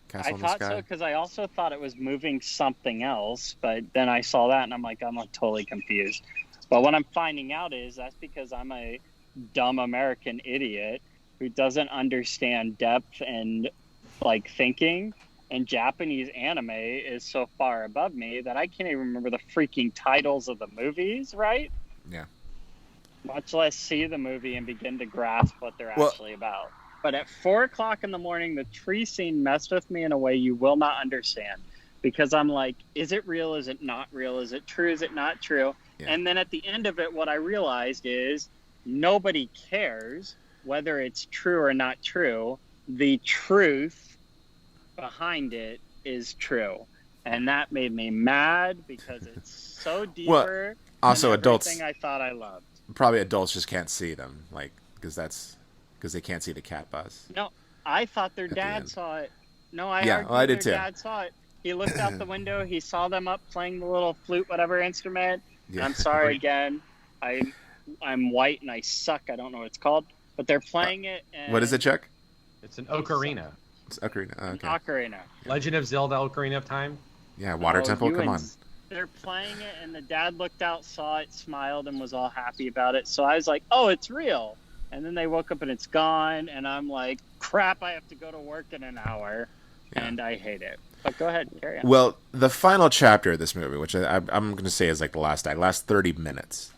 Castle I thought so because I also thought it was moving something else, but then I saw that and I'm like, I'm totally confused. But what I'm finding out is that's because I'm a dumb American idiot who doesn't understand depth and like thinking, and Japanese anime is so far above me that I can't even remember the freaking titles of the movies, right? Yeah. Much less see the movie and begin to grasp what they're actually about. But at 4 o'clock in the morning, the tree scene messed with me in a way you will not understand, because I'm like, is it real? Is it not real? Is it true? Is it not true? Yeah. And then at the end of it, what I realized is nobody cares whether it's true or not true. The truth behind it is true. And that made me mad because it's so deeper also than adults, everything I thought I loved. Probably adults just can't see them, like, because they can't see the cat buzz. No, I thought their dad saw it. No, I did too. Their dad saw it. He looked out the window. He saw them up playing the little flute, whatever instrument. Yeah. I'm sorry again. I'm white and I suck. I don't know what it's called, but they're playing it. And what is it, Chuck? It's an ocarina. It's ocarina. Oh, okay. Ocarina. Legend of Zelda: Ocarina of Time. Yeah, Water Temple. Come on. They're playing it, and the dad looked out, saw it, smiled, and was all happy about it. So I was like, "Oh, it's real." And then they woke up and it's gone, and I'm like, crap, I have to go to work in an hour, and I hate it. But go ahead, carry on. Well, the final chapter of this movie, which I'm going to say is like the last 30 minutes,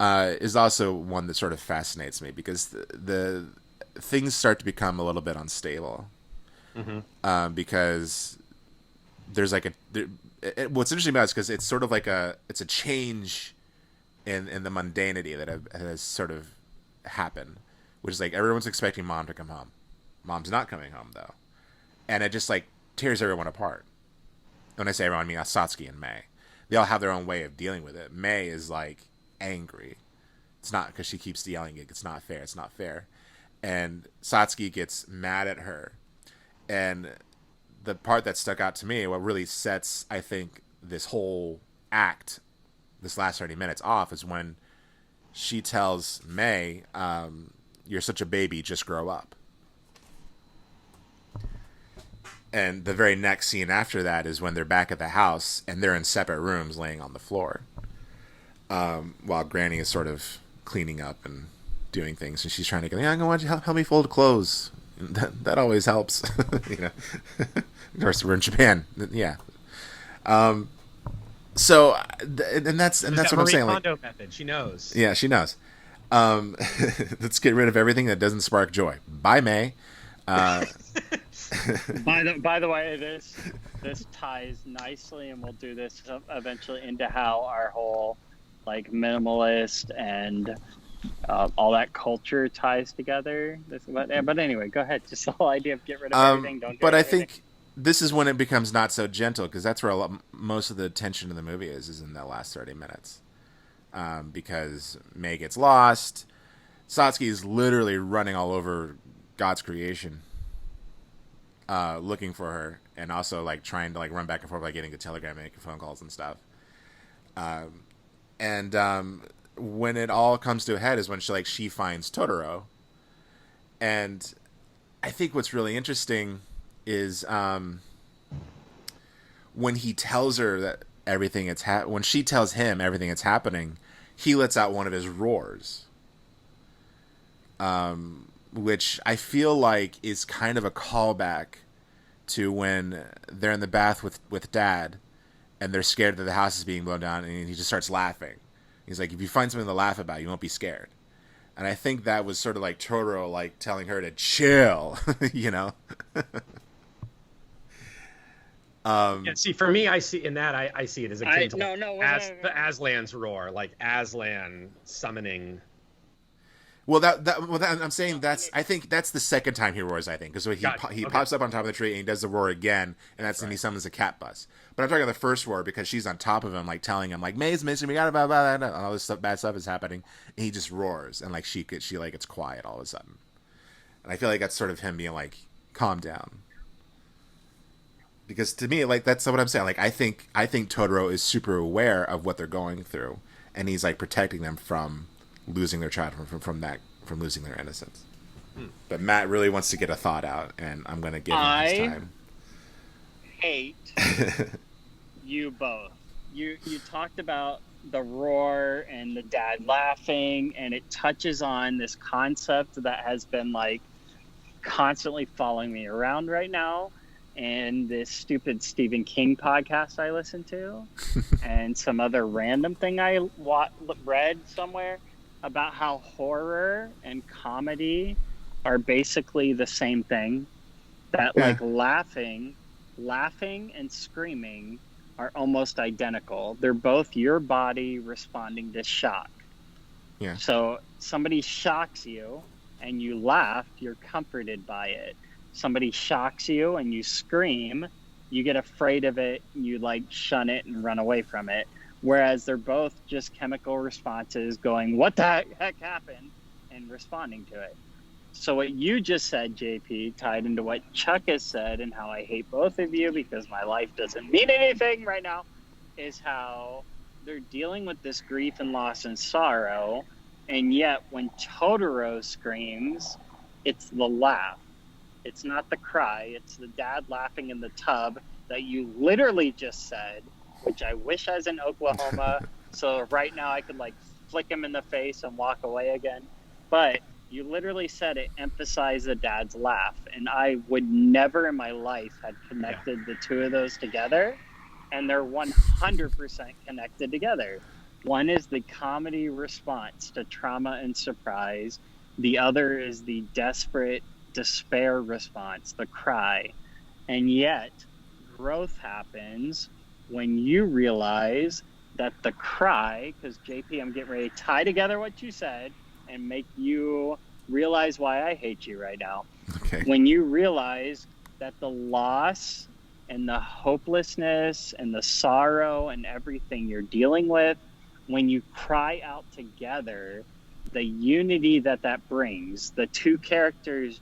is also one that sort of fascinates me, because the things start to become a little bit unstable. Mm-hmm. Because there's like what's interesting about it is because it's sort of like it's a change in the mundanity that has sort of happen, which is like everyone's expecting mom to come home. Mom's not coming home though, and it just like tears everyone apart. When I say everyone, I mean Satsuki and Mei. They all have their own way of dealing with it. Mei is like angry. It's not because she keeps yelling it's not fair. It's not fair, and Satsuki gets mad at her. And the part that stuck out to me, what really sets, I think, this whole act, this last 30 minutes off, is when she tells Mei, you're such a baby, just grow up. And the very next scene after that is when they're back at the house and they're in separate rooms laying on the floor. While Granny is sort of cleaning up and doing things, and she's trying to go, yeah, I'm gonna want you help me fold clothes. That always helps. You know. Of course, we're in Japan. Yeah. So, and that's what I'm saying. Marie Kondo method. She knows. Yeah, she knows. Let's get rid of everything that doesn't spark joy. Bye, May. By the way, this ties nicely, and we'll do this eventually into how our whole like minimalist and all that culture ties together. But anyway, go ahead. Just the whole idea of get rid of everything. Don't. But I think this is when it becomes not so gentle, because that's where most of the tension of the movie is in that last 30 minutes. Because May gets lost. Satsuki is literally running all over God's creation, looking for her, and also like trying to like run back and forth, like getting a telegram, making phone calls and stuff. When it all comes to a head is when she finds Totoro. And I think what's really interesting is when he tells her that everything when she tells him everything that's happening, he lets out one of his roars, which I feel like is kind of a callback to when they're in the bath with Dad, and they're scared that the house is being blown down, and he just starts laughing. He's like, if you find something to laugh about, you won't be scared. And I think that was sort of like Totoro, like telling her to chill, you know. Yeah, see, for me, I see in that I see it as akin to the Aslan's roar, like Aslan summoning. Well, I'm saying I think that's the second time he roars. I think because he pops up on top of the tree and he does the roar again, and that's when he summons a cat bus. But I'm talking about the first roar because she's on top of him, like telling him like May's missing, we got blah blah blah, and all this bad stuff is happening, and he just roars, and like she like gets quiet all of a sudden, and I feel like that's sort of him being like, calm down. Because to me, like that's what I'm saying. Like I think Totoro is super aware of what they're going through, and he's like protecting them from losing their child, from losing their innocence. But Matt really wants to get a thought out, and I'm going to give him his time. Hate you both. You talked about the roar and the dad laughing, and it touches on this concept that has been like constantly following me around right now. And this stupid Stephen King podcast I listen to, and some other random thing I read somewhere about how horror and comedy are basically the same thing. That like laughing and screaming are almost identical. They're both your body responding to shock. Yeah. So somebody shocks you and you laugh, you're comforted by it. Somebody shocks you and you scream, you get afraid of it, you like shun it and run away from it. Whereas they're both just chemical responses going, what the heck happened? And responding to it. So what you just said, JP, tied into what Chuck has said and how I hate both of you because my life doesn't mean anything right now, is how they're dealing with this grief and loss and sorrow. And yet when Totoro screams, it's the laugh. It's not the cry. It's the dad laughing in the tub that you literally just said, which I wish I was in Oklahoma. So right now I could like flick him in the face and walk away again. But you literally said it emphasized the dad's laugh. And I would never in my life have connected the two of those together. And they're 100% connected together. One is the comedy response to trauma and surprise. The other is the desperate despair response, the cry. And yet growth happens when you realize that the cry, because JP, I'm getting ready to tie together what you said and make you realize why I hate you right now. Okay. When you realize that the loss and the hopelessness and the sorrow and everything you're dealing with, when you cry out together, the unity that brings, the two characters,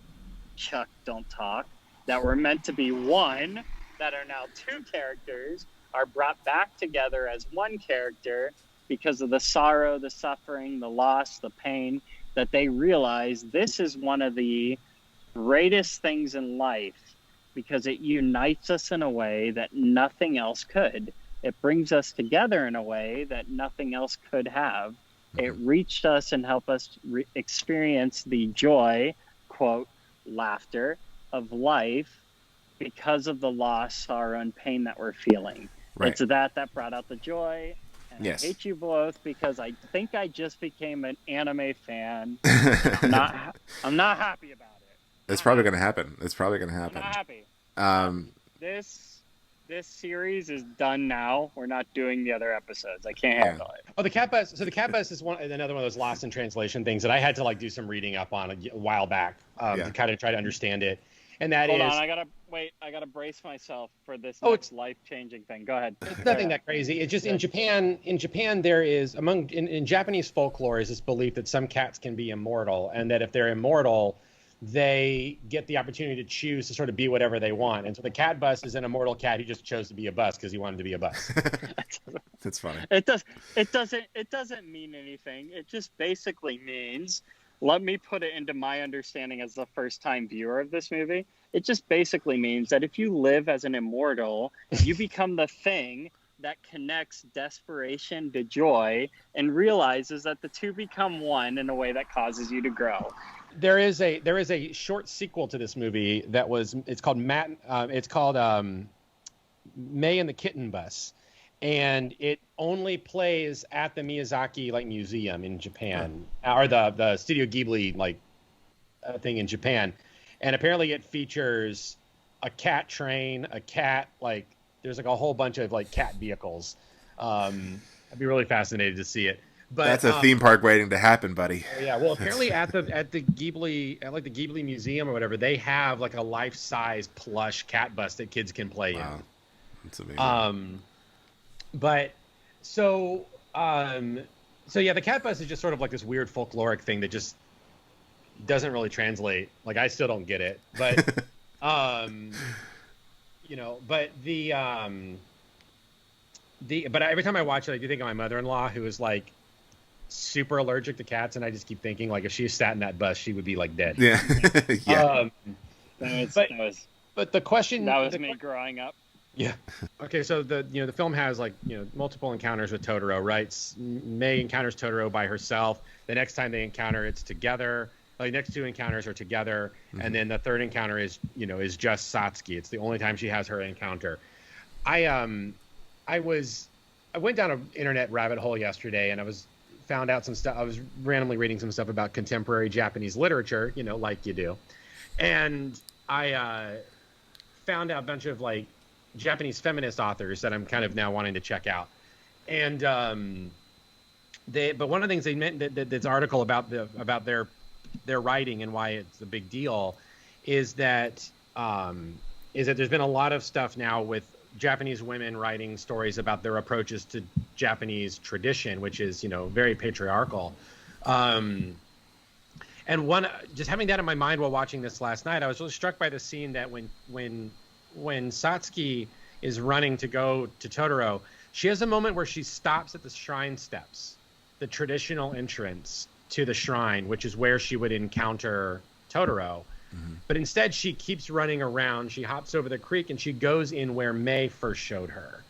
Chuck, don't talk, that were meant to be one, that are now two characters, are brought back together as one character because of the sorrow, the suffering, the loss, the pain, that they realize this is one of the greatest things in life because it unites us in a way that nothing else could. It brings us together in a way that nothing else could have. It reached us and helped us experience the joy, quote, laughter of life because of the loss, sorrow, and pain that we're feeling. Right. It's that brought out the joy. And Yes. I hate you both because I think I just became an anime fan. I'm not happy about it. It's probably going to happen. I'm not happy. This series is done now. We're not doing the other episodes. I can't handle it. Oh, the cat bus. So the cat bus is another one of those lost in translation things that I had to like do some reading up on a while back to kind of try to understand it. And that Hold on, I gotta brace myself for this next life-changing thing. Go ahead. It's nothing that crazy. It's just in Japan there is in Japanese folklore is this belief that some cats can be immortal, and that if they're immortal, they get the opportunity to choose to sort of be whatever they want. And so the cat bus is an immortal cat who just chose to be a bus because he wanted to be a bus. That's funny. It doesn't mean anything. It just basically means, let me put it into my understanding as the first-time viewer of this movie. It just basically means that if you live as an immortal, you become the thing that connects desperation to joy and realizes that the two become one in a way that causes you to grow. There is a short sequel to this movie it's called May and the Kitten Bus, and it only plays at the Miyazaki museum in Japan, or the Studio Giblhi thing in Japan, and apparently it features a cat train, a cat there's a whole bunch of cat vehicles. I'd be really fascinated to see it. But that's a theme park waiting to happen, buddy. Yeah, well, apparently at the Giblhi the Giblhi Museum or whatever, they have a life-size plush cat bus that kids can play in. That's amazing. So yeah, the cat bus is just sort of this weird folkloric thing that just doesn't really translate. I still don't get it, but but every time I watch it, I do think of my mother-in-law, who is super allergic to cats, and I just keep thinking if she sat in that bus, she would be dead. Yeah. Yeah. But the question that was me growing up. Yeah. Okay, so the film has multiple encounters with Totoro, right? Mei encounters Totoro by herself. The next time they encounter, it's together. The next two encounters are together, and then the third encounter is just Satsuki. It's the only time she has her encounter. I went down an internet rabbit hole yesterday, and I found out some stuff. I was randomly reading some stuff about contemporary Japanese literature, like you do. And I found out a bunch of Japanese feminist authors that I'm kind of now wanting to check out. And but one of the things they meant that this article about their writing and why it's a big deal is that there's been a lot of stuff now with Japanese women writing stories about their approaches to Japanese tradition, which is, very patriarchal. And just having that in my mind while watching this last night, I was really struck by the scene that when Satsuki is running to go to Totoro, she has a moment where she stops at the shrine steps, the traditional entrance to the shrine, which is where she would encounter Totoro. But instead, she keeps running around. She hops over the creek, and she goes in where Mei first showed her.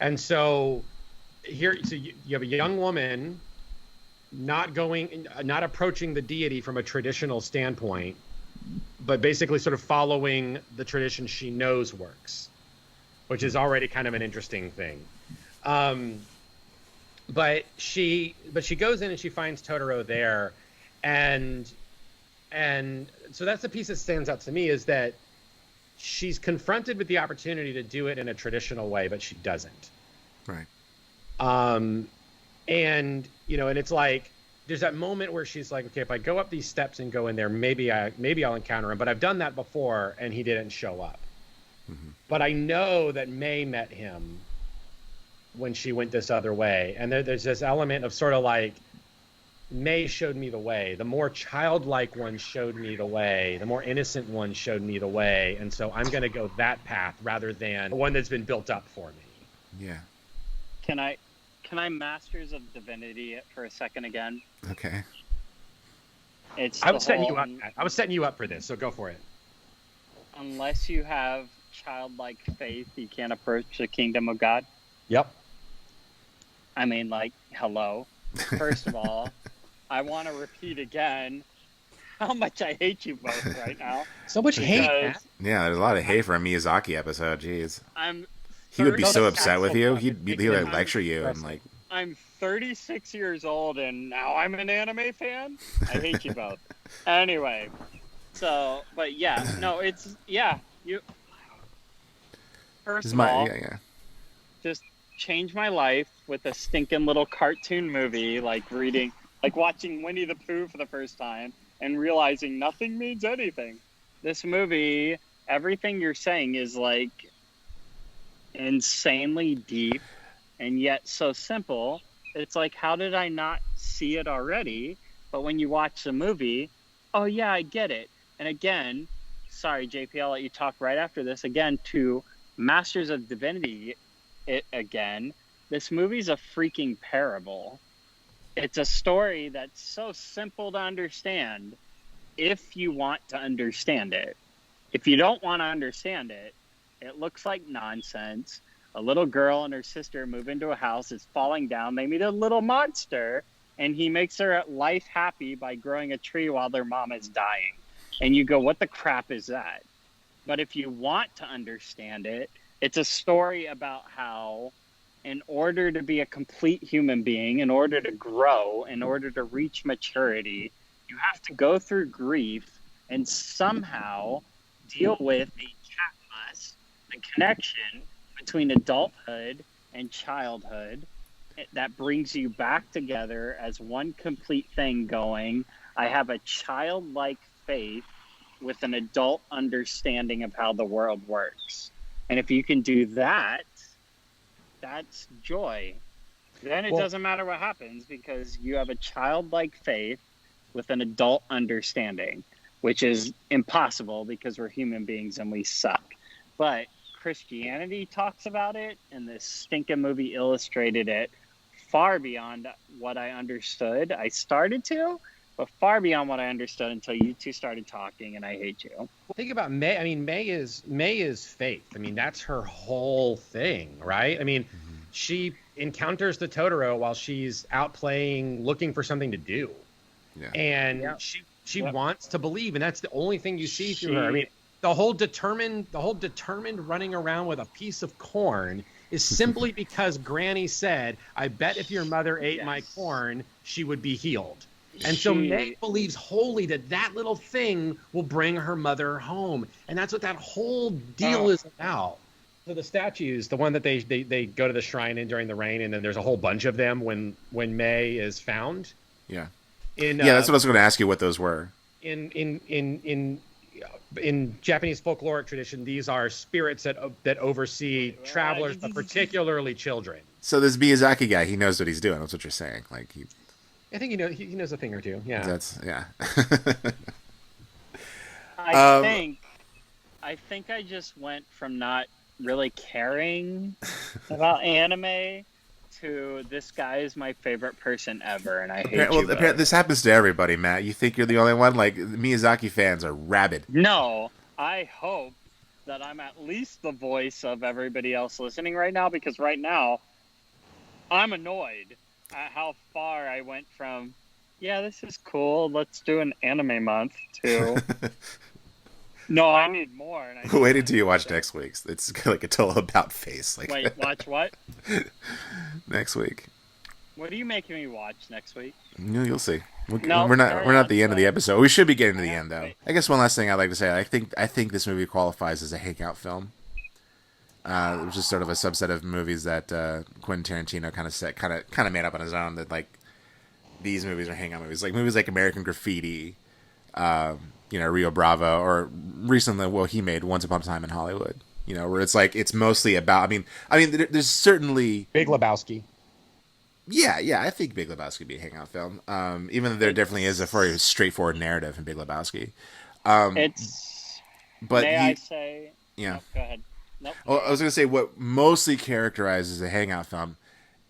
And so you have a young woman not approaching the deity from a traditional standpoint, but basically sort of following the tradition she knows works, which is already kind of an interesting thing. But she goes in and she finds Totoro there, and so that's the piece that stands out to me, is that she's confronted with the opportunity to do it in a traditional way, but she doesn't. Right. And it's there's that moment where she's like, okay, if I go up these steps and go in there, maybe I'll encounter him, but I've done that before and he didn't show up. But I know that Mei met him when she went this other way. And there's this element of sort of Mei showed me the way. The more childlike one showed me the way. The more innocent one showed me the way. And so I'm going to go that path rather than the one that's been built up for me. Yeah. Can I Masters of Divinity it for a second again? Okay. I was setting you up for this, so go for it. Unless you have childlike faith, you can't approach the kingdom of God. Yep. I mean, hello. First of all, I want to repeat again how much I hate you both right now. So much hate, Because man. Yeah, there's a lot of hate for a Miyazaki episode. Jeez, I'm he would be so 36 upset with you. It's He'd like lecture you and like. I'm 36 years old and now I'm an anime fan. I hate you both. Anyway, so but yeah, no, it's you. First of all, just change my life with a stinking little cartoon movie, like watching Winnie the Pooh for the first time and realizing nothing means anything. This movie, everything you're saying is like insanely deep and yet so simple. It's like, how did I not see it already? But when you watch the movie, oh yeah, I get it. And again, sorry, JP, I'll let you talk right after this. Again, to Masters of Divinity, this movie's a freaking parable. It's a story that's so simple to understand if you want to understand it. If you don't want to understand it, it looks like nonsense. A little girl and her sister move into a house. It's falling down. They meet a little monster, and he makes her life happy by growing a tree while their mom is dying. And you go, what the crap is that? But if you want to understand it, it's a story about how in order to be a complete human being, in order to grow, in order to reach maturity, you have to go through grief and somehow deal with the the connection between adulthood and childhood that brings you back together as one complete thing going, I have a childlike faith with an adult understanding of how the world works. And if you can do that, that's joy. Then it doesn't matter what happens because you have a childlike faith with an adult understanding, which is impossible because we're human beings and we suck. But Christianity talks about it, and this stinking movie illustrated it far beyond what I understood. I started to, but far beyond what I understood until you two started talking, and I hate you. Think about May. I mean, May is faith. I mean, that's her whole thing, right? I mean, she encounters the Totoro while she's out playing, looking for something to do, and she wants to believe, and that's the only thing you see through her. I mean, the whole determined running around with a piece of corn is simply because Granny said, "I bet if your mother ate my corn, she would be healed." And so May believes wholly that that little thing will bring her mother home. And that's what that whole deal is about. So the statues, the one that they go to the shrine in during the rain, and then there's a whole bunch of them when May is found. Yeah. That's what I was going to ask you, what those were. In Japanese folkloric tradition, these are spirits that oversee travelers, but particularly children. So this Miyazaki guy, he knows what he's doing. That's what you're saying. Like I think he knows a thing or two. Yeah. I think I just went from not really caring about anime to this guy is my favorite person ever, and I hate you. Well, this happens to everybody, Matt. You think you're the only one? Like, Miyazaki fans are rabid. No, I hope that I'm at least the voice of everybody else listening right now, because right now I'm annoyed at how far I went from, yeah, this is cool, let's do an anime month, to no, I need more. And Wait until you watch next week's. It's like a total about face. Like, wait, watch what? Next week. What are you making me watch next week? You'll see. We're not at the end of the episode. We should be getting to the end, though. I guess one last thing I'd like to say. I think this movie qualifies as a hangout film. Which is sort of a subset of movies that Quentin Tarantino kind of made up on his own. That like these movies are hangout movies, like movies like American Graffiti, Rio Bravo, or recently, he made Once Upon a Time in Hollywood. Where it's like it's mostly about. I mean, there's certainly Big Lebowski. Yeah, I think Big Lebowski would be a hangout film. Even though there definitely is a very straightforward narrative in Big Lebowski. I say? Yeah. No, go ahead. Nope. Well, I was going to say what mostly characterizes a hangout film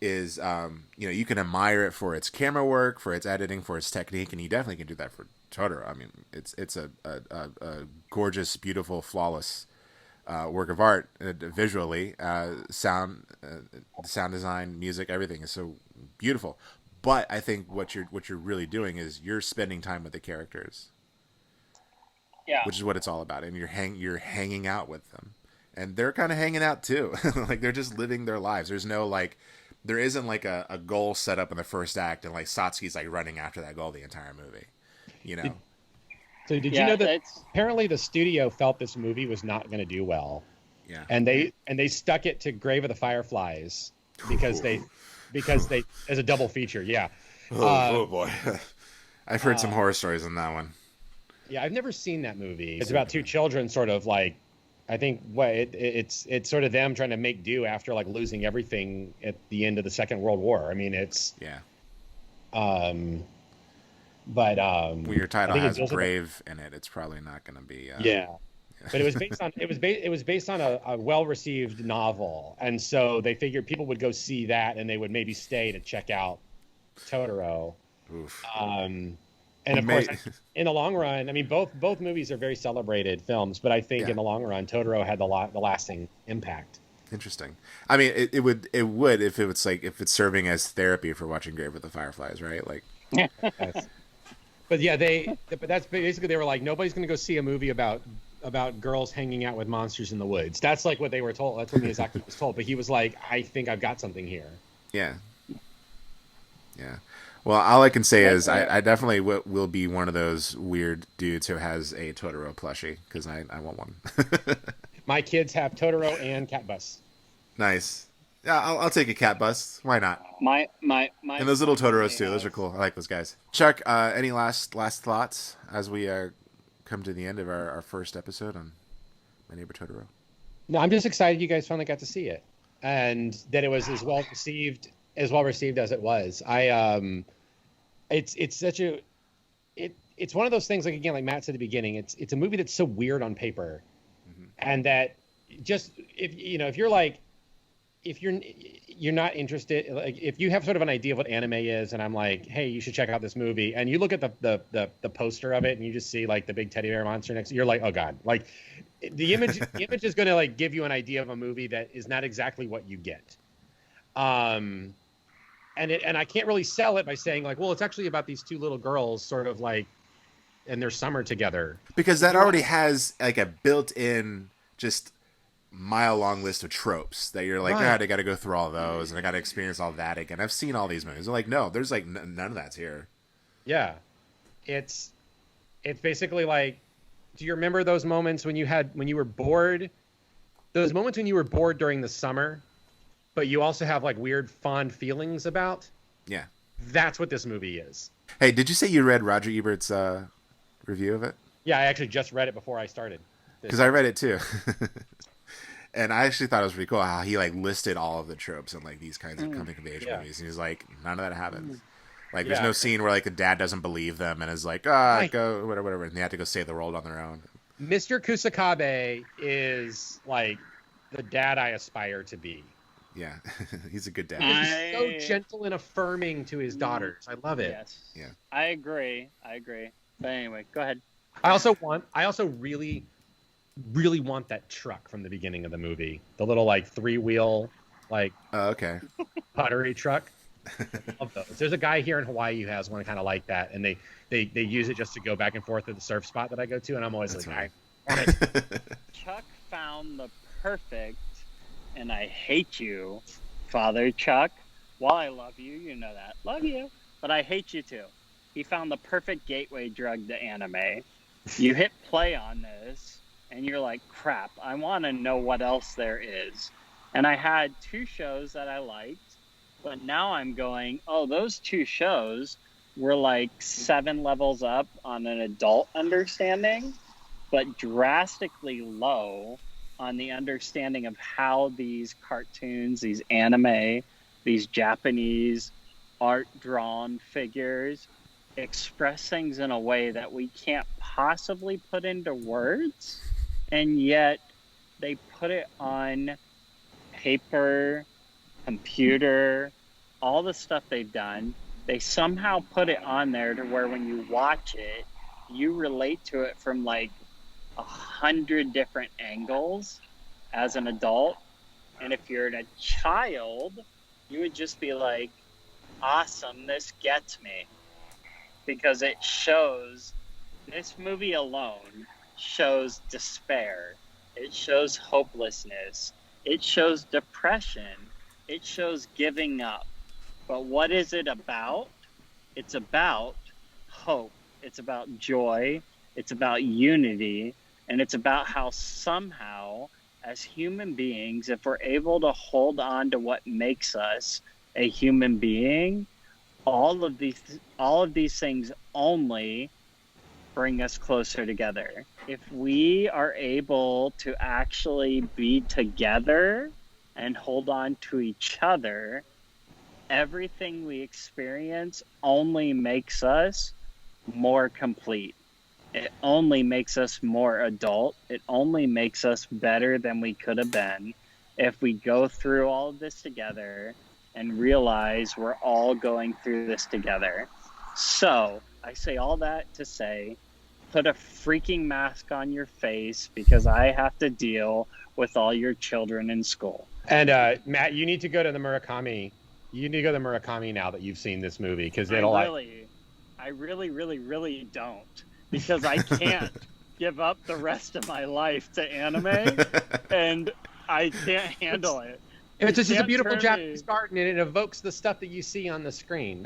is, you can admire it for its camera work, for its editing, for its technique, and you definitely can do that for Totoro. I mean, it's a gorgeous, beautiful, flawless work of art visually. Sound design, music, everything is so beautiful. But I think what you're really doing is you're spending time with the characters. Yeah. Which is what it's all about, and you're hanging out with them, and they're kind of hanging out too. Like they're just living their lives. There's no there isn't like a goal set up in the first act, and like Satsuki's like running after that goal the entire movie. You know. So did you know that apparently the studio felt this movie was not going to do well? Yeah. And they stuck it to Grave of the Fireflies because they as a double feature. Yeah. Oh boy. I've heard some horror stories on that one. Yeah, I've never seen that movie. It's about two children sort of like, I think it's sort of them trying to make do after like losing everything at the end of the Second World War. I mean, it's when your title has brave in it, it's probably not going to be but it was based on a well-received novel, and so they figured people would go see that and they would maybe stay to check out Totoro. Oof. And of course, in the long run, I mean, both movies are very celebrated films, but I think in the long run, Totoro had the lasting impact. Interesting. I mean, it would if it was like if it's serving as therapy for watching Grave with the Fireflies, right? Like. But yeah, but that's basically they were like, nobody's going to go see a movie about girls hanging out with monsters in the woods. That's like what they were told. That's what Miyazaki was told. But he was like, I think I've got something here. Yeah. Yeah. Well, all I can say is I definitely will be one of those weird dudes who has a Totoro plushie because I want one. My kids have Totoro and Cat Bus. Nice. Yeah, I'll take a Cat Bus. Why not? My and those little Totoros too. Those are cool. I like those guys. Chuck, any last thoughts as we come to the end of our first episode on My Neighbor Totoro? No, I'm just excited you guys finally got to see it and that it was as well received as it was. It's such a it's one of those things, like again, like Matt said at the beginning, it's a movie that's so weird on paper, and that just if you're not interested, like if you have sort of an idea of what anime is, and I'm like, hey, you should check out this movie, and you look at the poster of it, and you just see like the big teddy bear monster next, you're like, oh god, like the image is going to like give you an idea of a movie that is not exactly what you get. And I can't really sell it by saying like, well, it's actually about these two little girls sort of like in their summer together. Because that already has like a built-in just mile-long list of tropes that you're like, God, I got to go through all those and I got to experience all that again. I've seen all these movies. They're like, no, there's like none of that's here. Yeah, it's basically like, do you remember those moments when you were bored? Those moments when you were bored during the summer, but you also have like weird fond feelings about. Yeah. That's what this movie is. Hey, did you say you read Roger Ebert's review of it? Yeah, I actually just read it before I started. Because I read it too. And I actually thought it was pretty cool how he like listed all of the tropes in like these kinds of coming of age movies. And he's like, none of that happens. Like there's no scene where like the dad doesn't believe them and is like, go whatever, and they have to go save the world on their own. Mr. Kusakabe is like the dad I aspire to be. Yeah, he's a good dad. He's so gentle and affirming to his daughters. I love it. Yes. Yeah. I agree. But anyway, go ahead. I also really, really want that truck from the beginning of the movie. The little like 3-wheel like pottery truck. I love those. There's a guy here in Hawaii who has one kind of like that, and they use it just to go back and forth to the surf spot that I go to, and I'm always I want it. Chuck found the perfect, and I hate you, Father Chuck. While I love you, you know that. Love you. But I hate you too. He found the perfect gateway drug to anime. You hit play on this, and you're like, crap, I want to know what else there is. And I had 2 shows that I liked, but now I'm going, oh, those 2 shows were like 7 levels up on an adult understanding, but drastically low on the understanding of how these cartoons, these anime, these Japanese art-drawn figures express things in a way that we can't possibly put into words, and yet they put it on paper, computer, all the stuff they've done. They somehow put it on there to where when you watch it, you relate to it from like 100 different angles as an adult. And if you're a child, you would just be like, awesome this gets me, because it shows, this movie alone shows despair. It shows hopelessness. It shows depression. It shows giving up. But what is it about? It's about hope. It's about joy. It's about unity. And it's about how somehow, as human beings, if we're able to hold on to what makes us a human being, all of these things only bring us closer together. If we are able to actually be together and hold on to each other, everything we experience only makes us more complete. It only makes us more adult. It only makes us better than we could have been if we go through all of this together and realize we're all going through this together. So I say all that to say, put a freaking mask on your face, because I have to deal with all your children in school. And Matt, you need to go to the Murakami. You need to go to the Murakami now that you've seen this movie, because I really don't, because I can't give up the rest of my life to anime, and I can't handle it. It's just a beautiful Japanese garden, and it evokes the stuff that you see on the screen.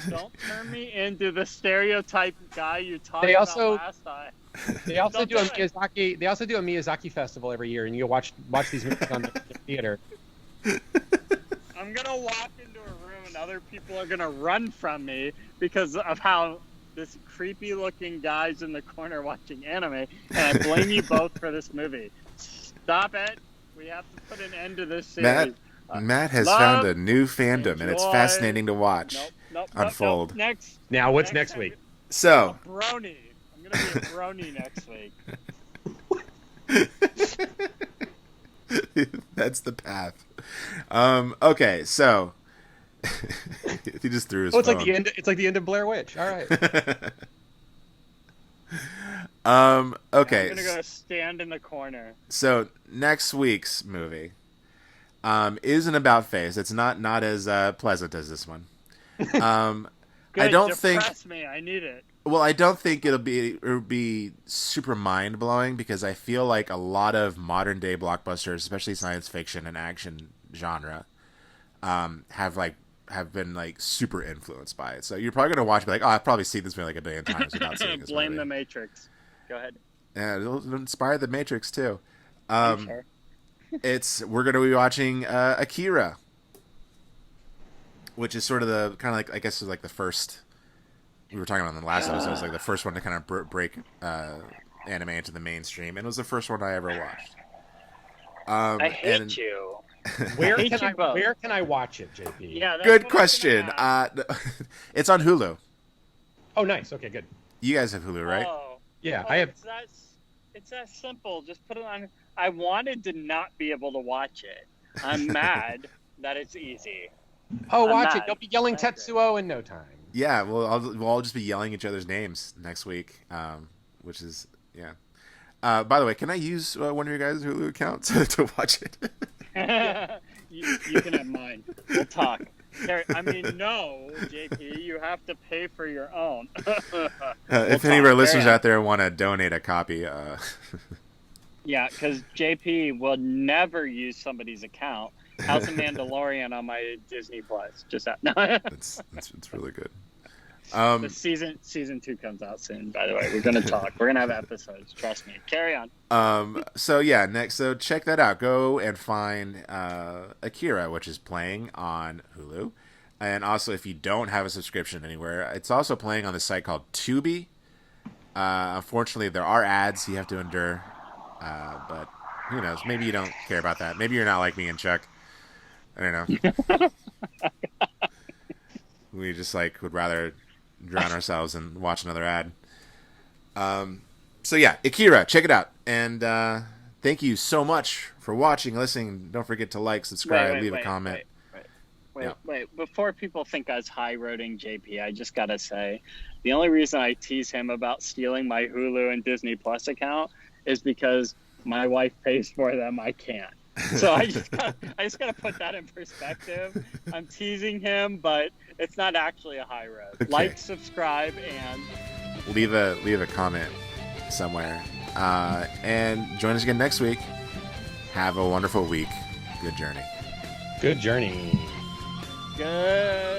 Don't turn me into the stereotype guy you talked about last time. They also do a Miyazaki. They also do a Miyazaki festival every year, and you watch these movies on the theater. I'm gonna walk into a room, and other people are gonna run from me because of how this creepy-looking guy's in the corner watching anime, and I blame you both for this movie. Stop it. We have to put an end to this series. Matt has found a new fandom, and it's fascinating to watch unfold. Nope. Next. Now, what's next week? So, a brony. I'm gonna be a brony next week. That's the path. Okay, so he just threw his phone. It's like the end. It's like the end of Blair Witch. All right. Okay. I'm gonna go stand in the corner. So next week's movie isn't about face. It's not as pleasant as this one. Good, I don't depress think. me. I need it. Well, I don't think it'll be super mind blowing, because I feel like a lot of modern day blockbusters, especially science fiction and action genre, have been super influenced by it. So you're probably gonna watch and be like, oh, I've probably seen this movie like a billion times without seeing this Blame movie. the Matrix. Go ahead. Yeah, it'll inspire the Matrix too. Sure. We're gonna be watching Akira, which is sort of the kind of like, I guess, is like the first. We were talking about in the last episode. It was like the first one to kind of break anime into the mainstream, and it was the first one I ever watched. I hate you. Where can I watch it, JP? Yeah, that's good question. It's on Hulu. Oh, nice. Okay, good. You guys have Hulu, right? Oh, Yeah, I have. It's that simple. Just put it on. I wanted to not be able to watch it. I'm mad that it's easy. Oh, watch it. You'll be yelling Tetsuo in no time. Yeah, we'll all just be yelling each other's names next week, which is, yeah. By the way, can I use one of your guys' Hulu accounts to watch it? you can have mine. We'll talk. I mean, no, JP, you have to pay for your own. If any of our listeners out there want to donate a copy, yeah, because JP will never use somebody's account. How's the Mandalorian on my Disney Plus? Just that. No. it's really good. The season 2 comes out soon. By the way, we're gonna talk. We're gonna have episodes. Trust me. Carry on. So check that out. Go and find Akira, which is playing on Hulu, and also if you don't have a subscription anywhere, it's also playing on this site called Tubi. Unfortunately, there are ads you have to endure, but who knows? Maybe you don't care about that. Maybe you're not like me and Chuck. I don't know. We just would rather drown ourselves and watch another ad. So yeah, Akira, check it out. And thank you so much for watching, listening. Don't forget to like, subscribe, leave a comment. Wait. Before people think I was high-roading JP, I just gotta say, the only reason I tease him about stealing my Hulu and Disney Plus account is because my wife pays for them. I can't. So I just gotta put that in perspective. I'm teasing him, but it's not actually a high res. Okay. Like, subscribe, and leave a comment somewhere, and join us again next week. Have a wonderful week. Good journey. Good journey. good.